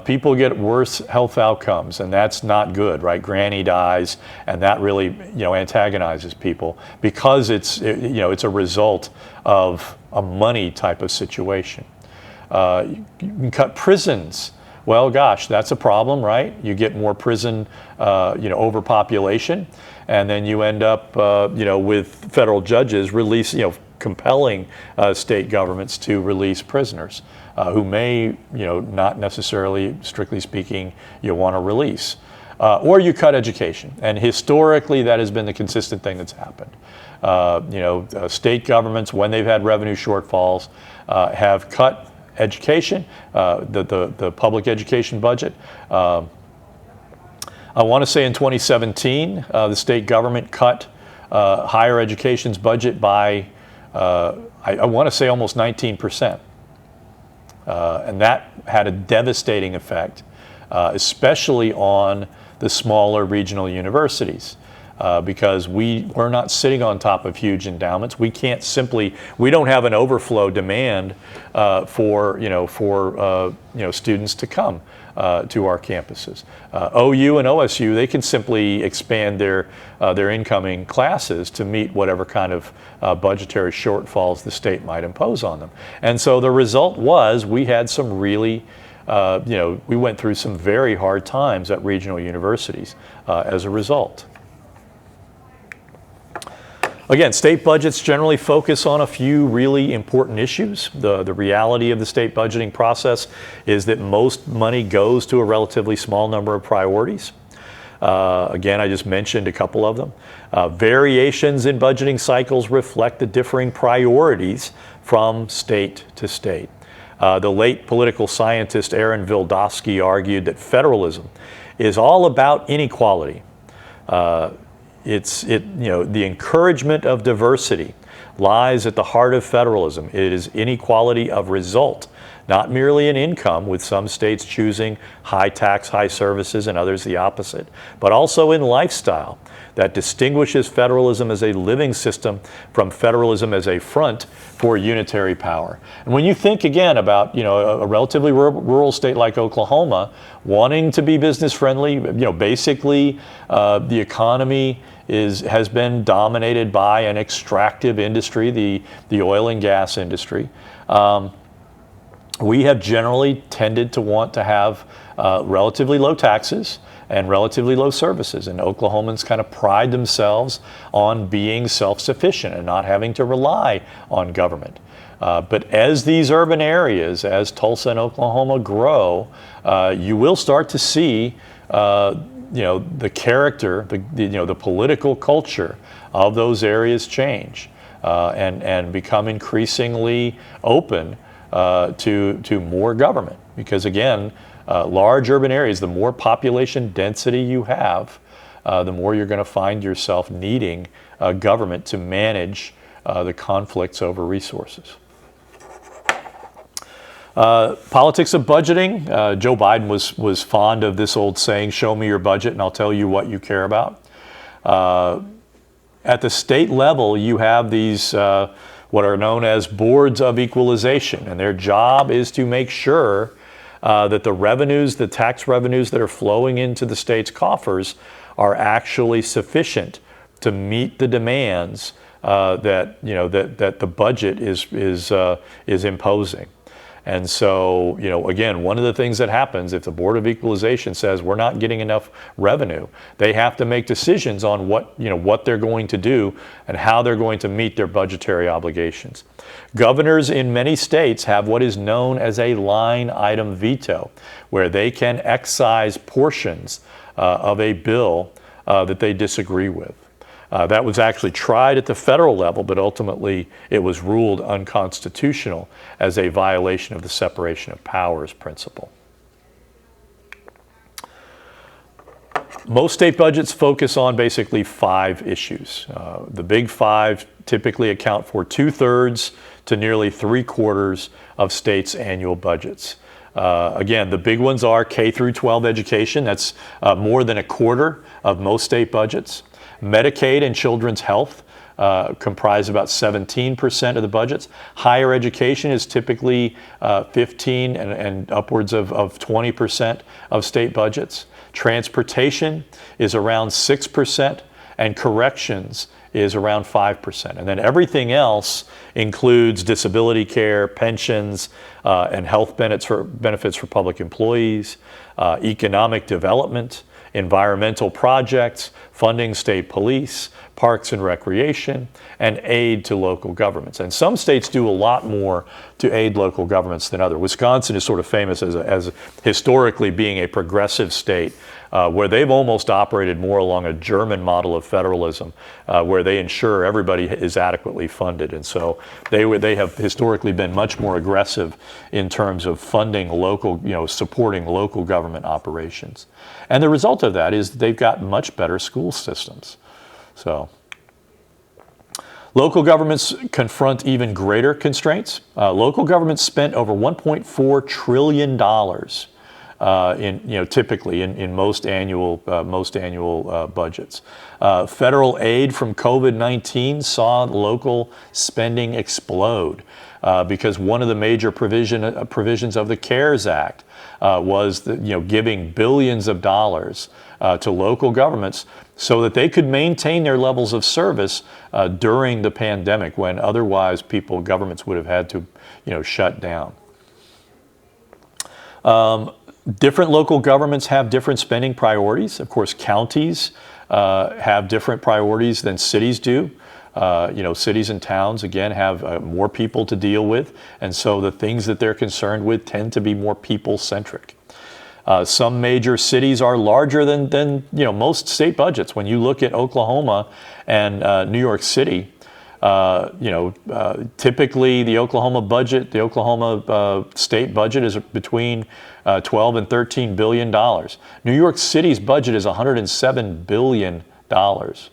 People get worse health outcomes, and that's not good, right? Granny dies, and that really, antagonizes people because it's a result of a money type of situation. You can cut prisons. Well, gosh, that's a problem, right? You get more prison, overpopulation, and then you end up, with federal judges compelling state governments to release prisoners who may, not necessarily, strictly speaking, you want to release. Or you cut education, and historically that has been the consistent thing that's happened. State governments, when they've had revenue shortfalls, have cut education, the public education budget. I want to say in 2017, the state government cut higher education's budget by, I want to say almost 19%. And that had a devastating effect, especially on the smaller regional universities. Because we're not sitting on top of huge endowments. We don't have an overflow demand for students to come to our campuses. OU and OSU, they can simply expand their incoming classes to meet whatever kind of budgetary shortfalls the state might impose on them. And so the result was we had some really we went through some very hard times at regional universities as a result. Again, state budgets generally focus on a few really important issues. The reality of the state budgeting process is that most money goes to a relatively small number of priorities. Again, I just mentioned a couple of them. Variations in budgeting cycles reflect the differing priorities from state to state. The late political scientist Aaron Vildovsky argued that federalism is all about inequality. The encouragement of diversity lies at the heart of federalism. It is inequality of result, not merely in income, with some states choosing high tax, high services, and others the opposite, but also in lifestyle that distinguishes federalism as a living system from federalism as a front for unitary power. And when you think again about a relatively rural state like Oklahoma wanting to be business friendly, basically the economy has been dominated by an extractive industry, the oil and gas industry. We have generally tended to want to have relatively low taxes and relatively low services. And Oklahomans kind of pride themselves on being self-sufficient and not having to rely on government. But as these urban areas, as Tulsa and Oklahoma grow, you will start to see the character, the political culture of those areas change and become increasingly open to more government. Because again, large urban areas, the more population density you have, the more you're going to find yourself needing government to manage the conflicts over resources. Politics of budgeting. Joe Biden was fond of this old saying, show me your budget and I'll tell you what you care about. At the state level, you have these what are known as boards of equalization, and their job is to make sure that the tax revenues that are flowing into the state's coffers are actually sufficient to meet the demands that the budget is imposing. And so, again, one of the things that happens if the Board of Equalization says we're not getting enough revenue, they have to make decisions on what they're going to do and how they're going to meet their budgetary obligations. Governors in many states have what is known as a line item veto, where they can excise portions of a bill that they disagree with. That was actually tried at the federal level, but ultimately it was ruled unconstitutional as a violation of the separation of powers principle. Most state budgets focus on basically 5 issues. The big 5 typically account for 2/3 to nearly 3/4 of states' annual budgets. Again, the big ones are K through 12 education. That's more than 1/4 of most state budgets. Medicaid and children's health comprise about 17% of the budgets. Higher education is typically 15 and upwards of 20% of state budgets. Transportation is around 6%, and corrections is around 5%. And then everything else includes disability care, pensions, and health benefits for public employees, economic development, environmental projects, funding state police, parks and recreation, and aid to local governments. And some states do a lot more to aid local governments than others. Wisconsin is sort of famous as historically being a progressive state, where they've almost operated more along a German model of federalism, where they ensure everybody is adequately funded. And so they have historically been much more aggressive in terms of funding local, supporting local government operations. And the result of that is they've got much better school systems. So local governments confront even greater constraints. Local governments spent over $1.4 trillion typically in most annual budgets. Federal aid from COVID-19 saw local spending explode because one of the major provisions of the CARES Act was giving billions of dollars to local governments so that they could maintain their levels of service during the pandemic, when otherwise governments would have had to shut down. Different local governments have different spending priorities. Of course, counties have different priorities than cities do. Cities and towns, again, have more people to deal with, and so the things that they're concerned with tend to be more people-centric. Some major cities are larger than most state budgets. When you look at Oklahoma and New York City, Typically the Oklahoma state budget is between 12 and 13 billion dollars. New York City's budget is 107 billion dollars.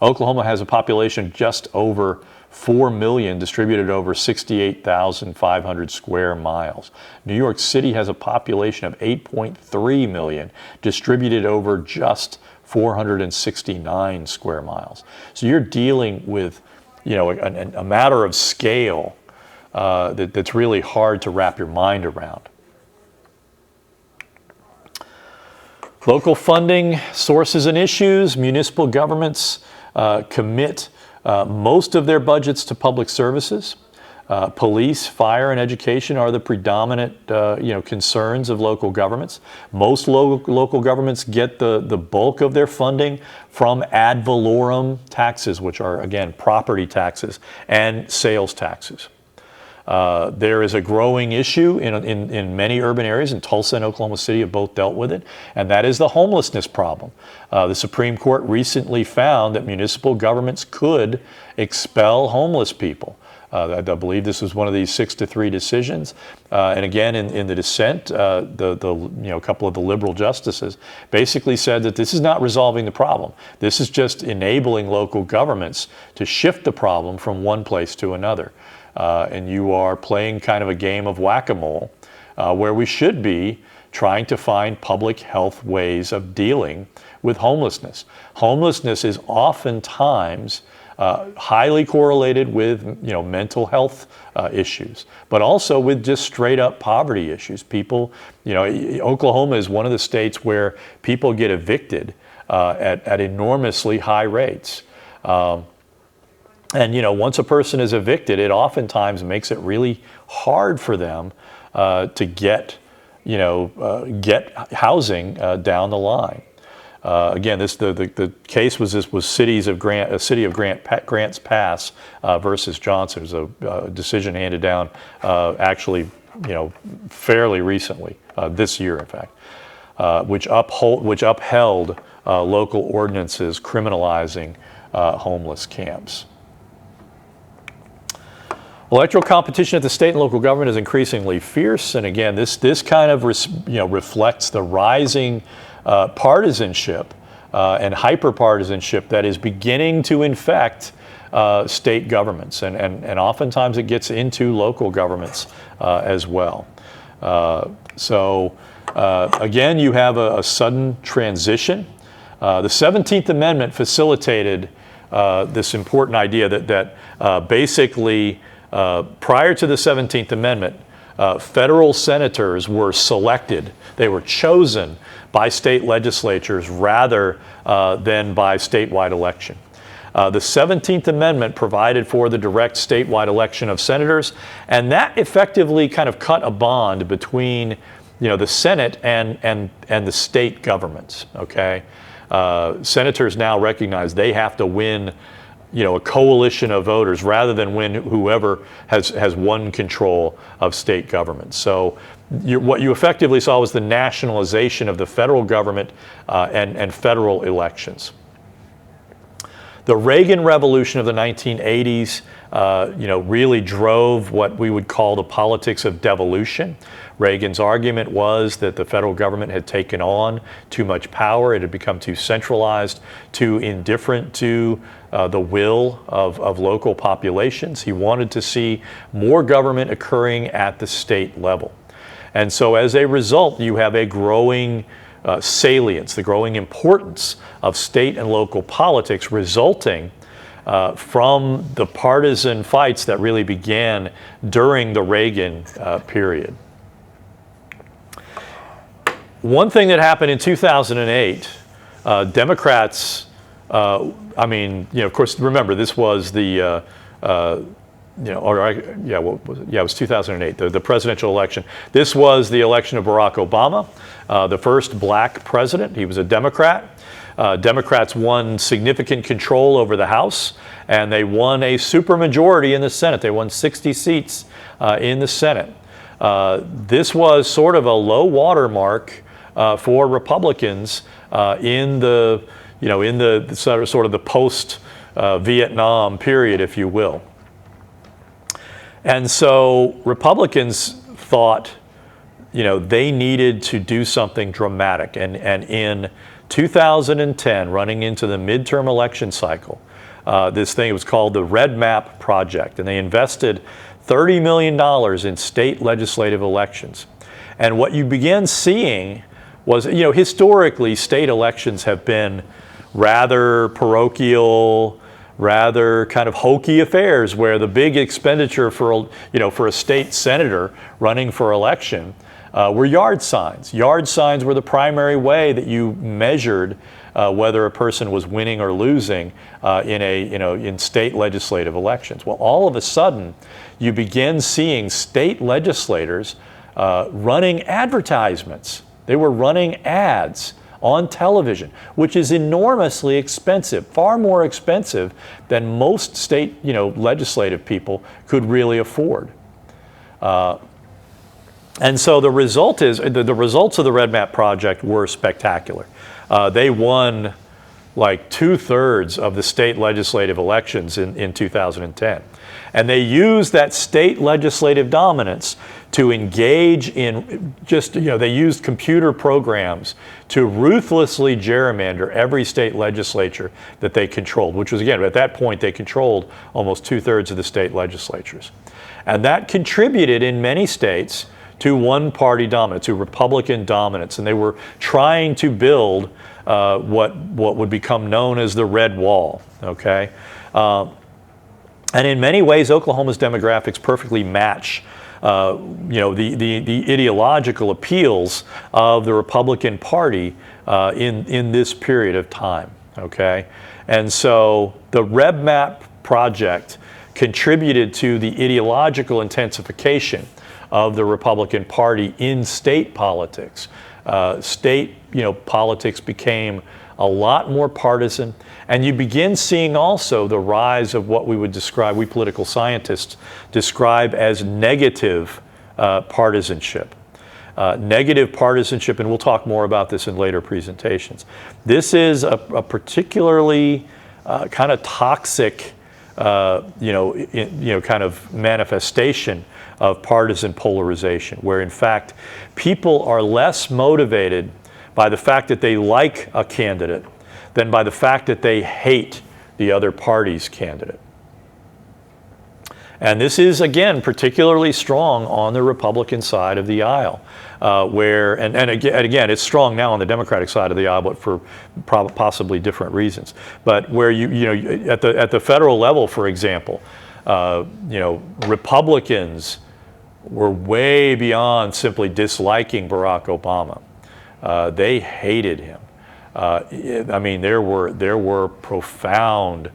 Oklahoma has a population just over 4 million distributed over 68,500 square miles. New York City has a population of 8.3 million distributed over just 469 square miles. So you're dealing with, a matter of scale that's really hard to wrap your mind around. Local funding sources and issues. Municipal governments commit most of their budgets to public services. Police, fire, and education are the predominant concerns of local governments. Most local governments get the bulk of their funding from ad valorem taxes, which are, again, property taxes and sales taxes. There is a growing issue in many urban areas, and Tulsa and Oklahoma City have both dealt with it, and that is the homelessness problem. The Supreme Court recently found that municipal governments could expel homeless people. I believe this was one of these 6-3 decisions. And again, in the dissent, a couple of the liberal justices basically said that this is not resolving the problem. This is just enabling local governments to shift the problem from one place to another. And you are playing kind of a game of whack-a-mole where we should be trying to find public health ways of dealing with homelessness. Homelessness is oftentimes highly correlated with mental health issues, but also with just straight up poverty issues. People, Oklahoma is one of the states where people get evicted at enormously high rates. And once a person is evicted, it oftentimes makes it really hard for them to get housing down the line. Again, the case was city of Grants Pass versus Johnson. It was a decision handed down actually, fairly recently, this year, in fact, which upheld local ordinances criminalizing homeless camps. Electoral competition at the state and local government is increasingly fierce, and again, this kind of reflects the rising partisanship and hyper-partisanship that is beginning to infect state governments, and oftentimes it gets into local governments as well. Again, you have a sudden transition. The 17th Amendment facilitated this important idea that basically prior to the 17th Amendment, federal senators were selected. They were chosen by state legislatures rather than by statewide election. The 17th Amendment provided for the direct statewide election of senators, and that effectively kind of cut a bond between the Senate and the state governments. Okay, senators now recognize they have to win a coalition of voters rather than win whoever has won control of state government. So what you effectively saw was the nationalization of the federal government and federal elections. The Reagan Revolution of the 1980s really drove what we would call the politics of devolution. Reagan's argument was that the federal government had taken on too much power. It had become too centralized, too indifferent to the will of local populations. He wanted to see more government occurring at the state level. And so as a result, you have a growing salience, the growing importance of state and local politics resulting from the partisan fights that really began during the Reagan period. One thing that happened in 2008, Democrats, of course, remember, this was the, it was 2008, the presidential election. This was the election of Barack Obama, the first black president. He was a Democrat. Democrats won significant control over the House, and they won a supermajority in the Senate. They won 60 seats in the Senate. This was sort of a low water mark for Republicans in the sort of the post Vietnam period, if you will. And so Republicans thought, they needed to do something dramatic. And in 2010, running into the midterm election cycle, this thing, it was called the Red Map Project, and they invested $30 million in state legislative elections. And what you began seeing was, historically, state elections have been rather parochial, rather kind of hokey affairs where the big expenditure for a state senator running for election were yard signs. Yard signs were the primary way that you measured whether a person was winning or losing in state legislative elections. Well, all of a sudden, you begin seeing state legislators running advertisements. They were running ads on television, which is enormously expensive, far more expensive than most state, legislative people could really afford. And so the result is, the results of the Red Map Project were spectacular. They won like 2/3 of the state legislative elections in 2010. And they used that state legislative dominance to engage in they used computer programs to ruthlessly gerrymander every state legislature that they controlled, which was, again, at that point, they controlled almost 2/3 of the state legislatures. And that contributed in many states to one-party dominance, to Republican dominance. And they were trying to build what would become known as the Red Wall, okay? And in many ways, Oklahoma's demographics perfectly match the ideological appeals of the Republican Party in this period of time, okay? And so the Red Map Project contributed to the ideological intensification of the Republican Party in state politics. State politics became a lot more partisan, and you begin seeing also the rise of what we political scientists describe as negative partisanship. Negative partisanship, and we'll talk more about this in later presentations. This is a particularly kind of toxic, kind of manifestation of partisan polarization, where in fact people are less motivated by the fact that they like a candidate than by the fact that they hate the other party's candidate. And this is, again, particularly strong on the Republican side of the aisle, where, and again, it's strong now on the Democratic side of the aisle, but for possibly different reasons. But where at the federal level, for example, Republicans were way beyond simply disliking Barack Obama. They hated him. I mean, there were profound,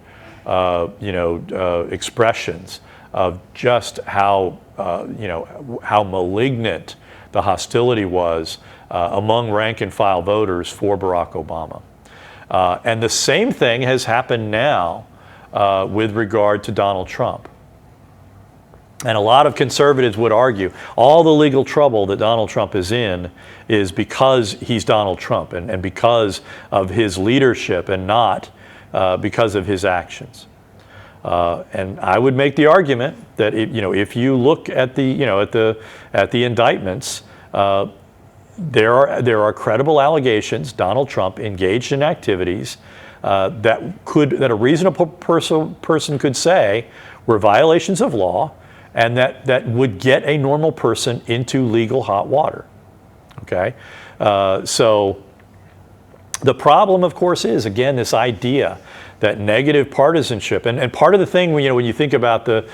expressions of just how malignant the hostility was among rank and file voters for Barack Obama. And the same thing has happened now with regard to Donald Trump. And a lot of conservatives would argue all the legal trouble that Donald Trump is in is because he's Donald Trump and because of his leadership and not because of his actions. And I would make the argument that if you look at the indictments, there are credible allegations Donald Trump engaged in activities that a reasonable person could say were violations of law, and that would get a normal person into legal hot water. Okay, so the problem, of course, is again this idea that negative partisanship, and part of the thing when you think about the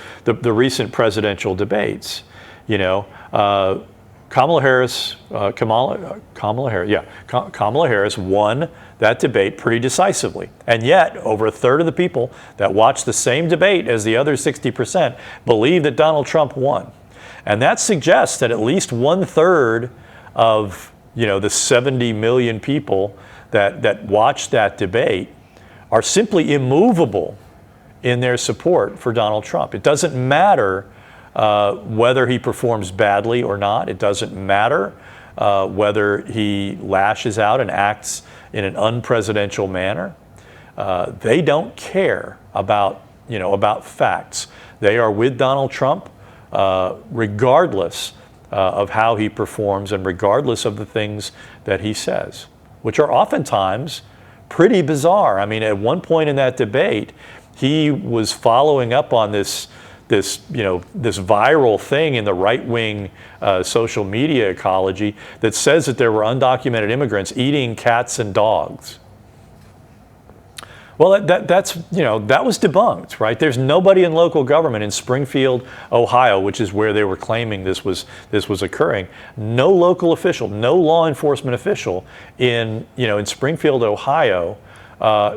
recent presidential debates, Kamala Harris won that debate pretty decisively. And yet, over 1/3 of the people that watched the same debate as the other 60% believe that Donald Trump won. And that suggests that at least 1/3 of the 70 million people that watched that debate are simply immovable in their support for Donald Trump. It doesn't matter whether he performs badly or not. It doesn't matter whether he lashes out and acts in an unpresidential manner. They don't care about facts. They are with Donald Trump regardless of how he performs and regardless of the things that he says, which are oftentimes pretty bizarre. I mean, at one point in that debate, he was following up on this viral thing in the right-wing social media ecology that says that there were undocumented immigrants eating cats and dogs. Well, that was debunked, right? There's nobody in local government in Springfield, Ohio, which is where they were claiming this was occurring. No local official, no law enforcement official in Springfield, Ohio,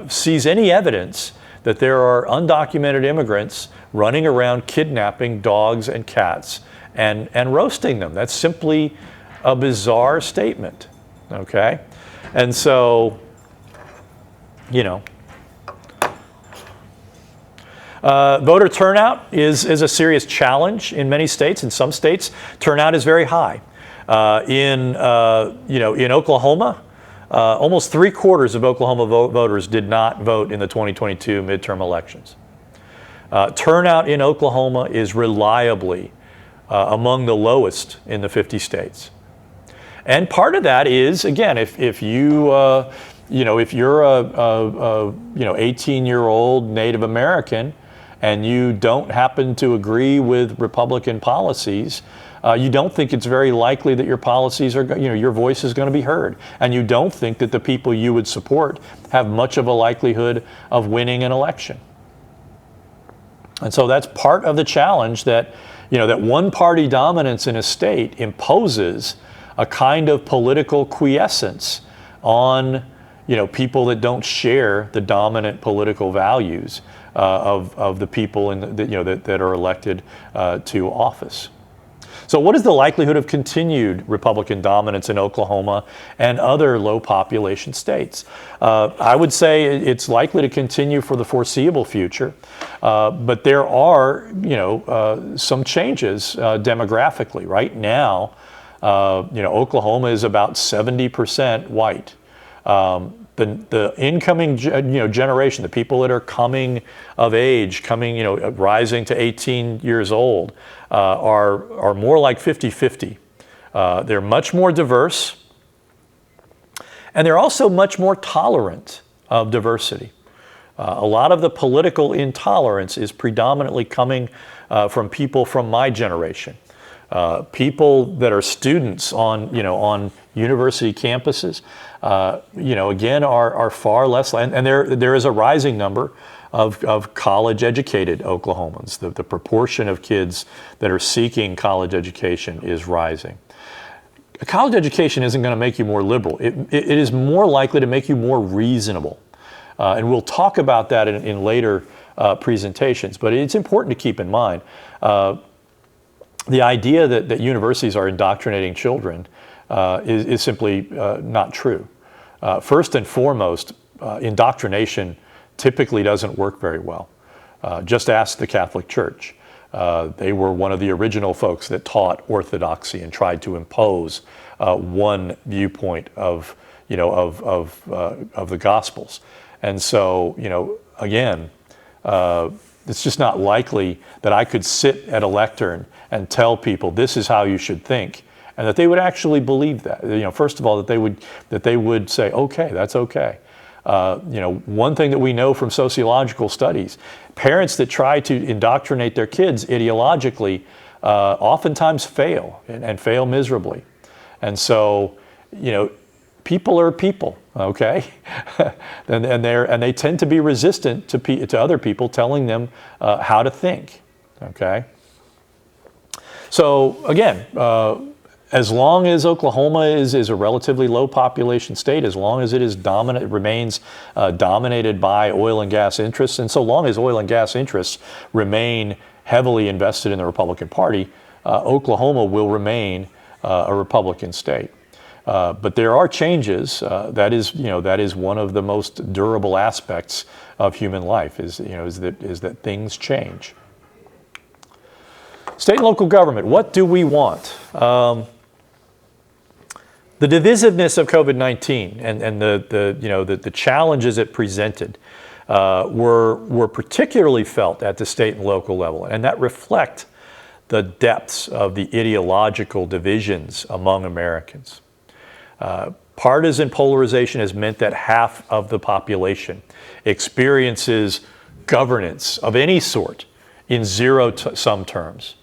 sees any evidence that there are undocumented immigrants running around kidnapping dogs and cats and roasting them. That's simply a bizarre statement, okay? And so, voter turnout is a serious challenge in many states. In some states, turnout is very high. In Oklahoma, almost 3/4 of Oklahoma voters did not vote in the 2022 midterm elections. Turnout in Oklahoma is reliably among the lowest in the 50 states. And part of that is, again, if you're a 18-year-old Native American and you don't happen to agree with Republican policies, you don't think it's very likely that your policies your voice is going to be heard. And you don't think that the people you would support have much of a likelihood of winning an election. And so that's part of the challenge that one-party dominance in a state imposes a kind of political quiescence on people that don't share the dominant political values of the people that are elected to office. So what is the likelihood of continued Republican dominance in Oklahoma and other low population states? I would say it's likely to continue for the foreseeable future, but there are some changes demographically. Right now, Oklahoma is about 70% white. The incoming generation, the people that are coming of age, rising to 18 years old, are more like 50-50. They're much more diverse, and they're also much more tolerant of diversity. A lot of the political intolerance is predominantly coming from people from my generation. People that are students on university campuses, again, are far less, and there is a rising number of college-educated Oklahomans. The proportion of kids that are seeking college education is rising. A college education isn't going to make you more liberal. It is more likely to make you more reasonable. And we'll talk about that in later presentations, but it's important to keep in mind the idea that universities are indoctrinating children is simply not true. First and foremost, indoctrination typically doesn't work very well. Just ask the Catholic Church. They were one of the original folks that taught orthodoxy and tried to impose one viewpoint of the Gospels. And so, again, it's just not likely that I could sit at a lectern and tell people this is how you should think, and that they would actually believe that. First of all, that they would say, okay, that's okay. One thing that we know from sociological studies, parents that try to indoctrinate their kids ideologically oftentimes fail and fail miserably. And so, people are people, okay? and they tend to be resistant to other people telling them how to think, okay? So again, as long as Oklahoma is a relatively low population state, as long as it remains dominated by oil and gas interests, and so long as oil and gas interests remain heavily invested in the Republican Party, Oklahoma will remain a Republican state. But there are changes. That is one of the most durable aspects of human life. Is that things change. State and local government. What do we want? The divisiveness of COVID-19 and the challenges it presented were particularly felt at the state and local level, and that reflect the depths of the ideological divisions among Americans. Partisan polarization has meant that half of the population experiences governance of any sort in zero-sum terms,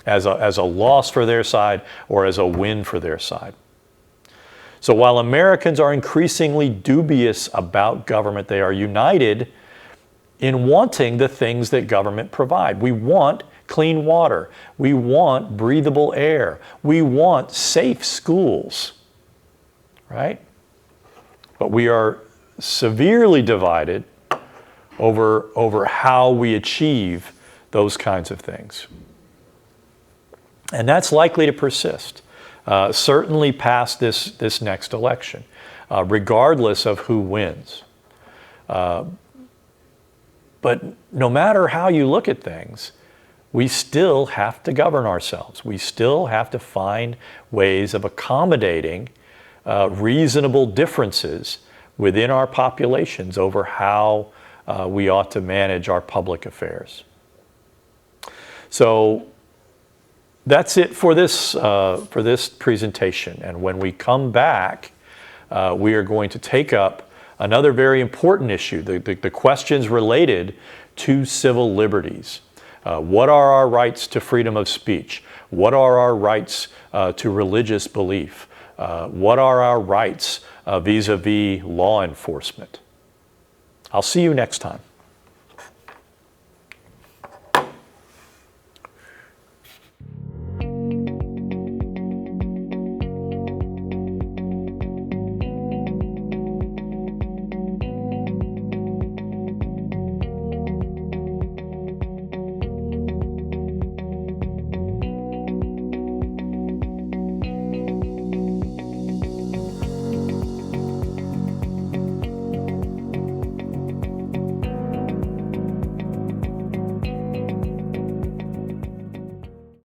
as a loss for their side or as a win for their side. So while Americans are increasingly dubious about government, they are united in wanting the things that government provide. We want clean water. We want breathable air. We want safe schools, right? But we are severely divided over how we achieve those kinds of things. And that's likely to persist, certainly past this next election, regardless of who wins. But no matter how you look at things, we still have to govern ourselves. We still have to find ways of accommodating reasonable differences within our populations over how we ought to manage our public affairs. So that's it for this presentation. And when we come back, we are going to take up another very important issue, the questions related to civil liberties. What are our rights to freedom of speech? What are our rights to religious belief? What are our rights vis-a-vis law enforcement? I'll see you next time.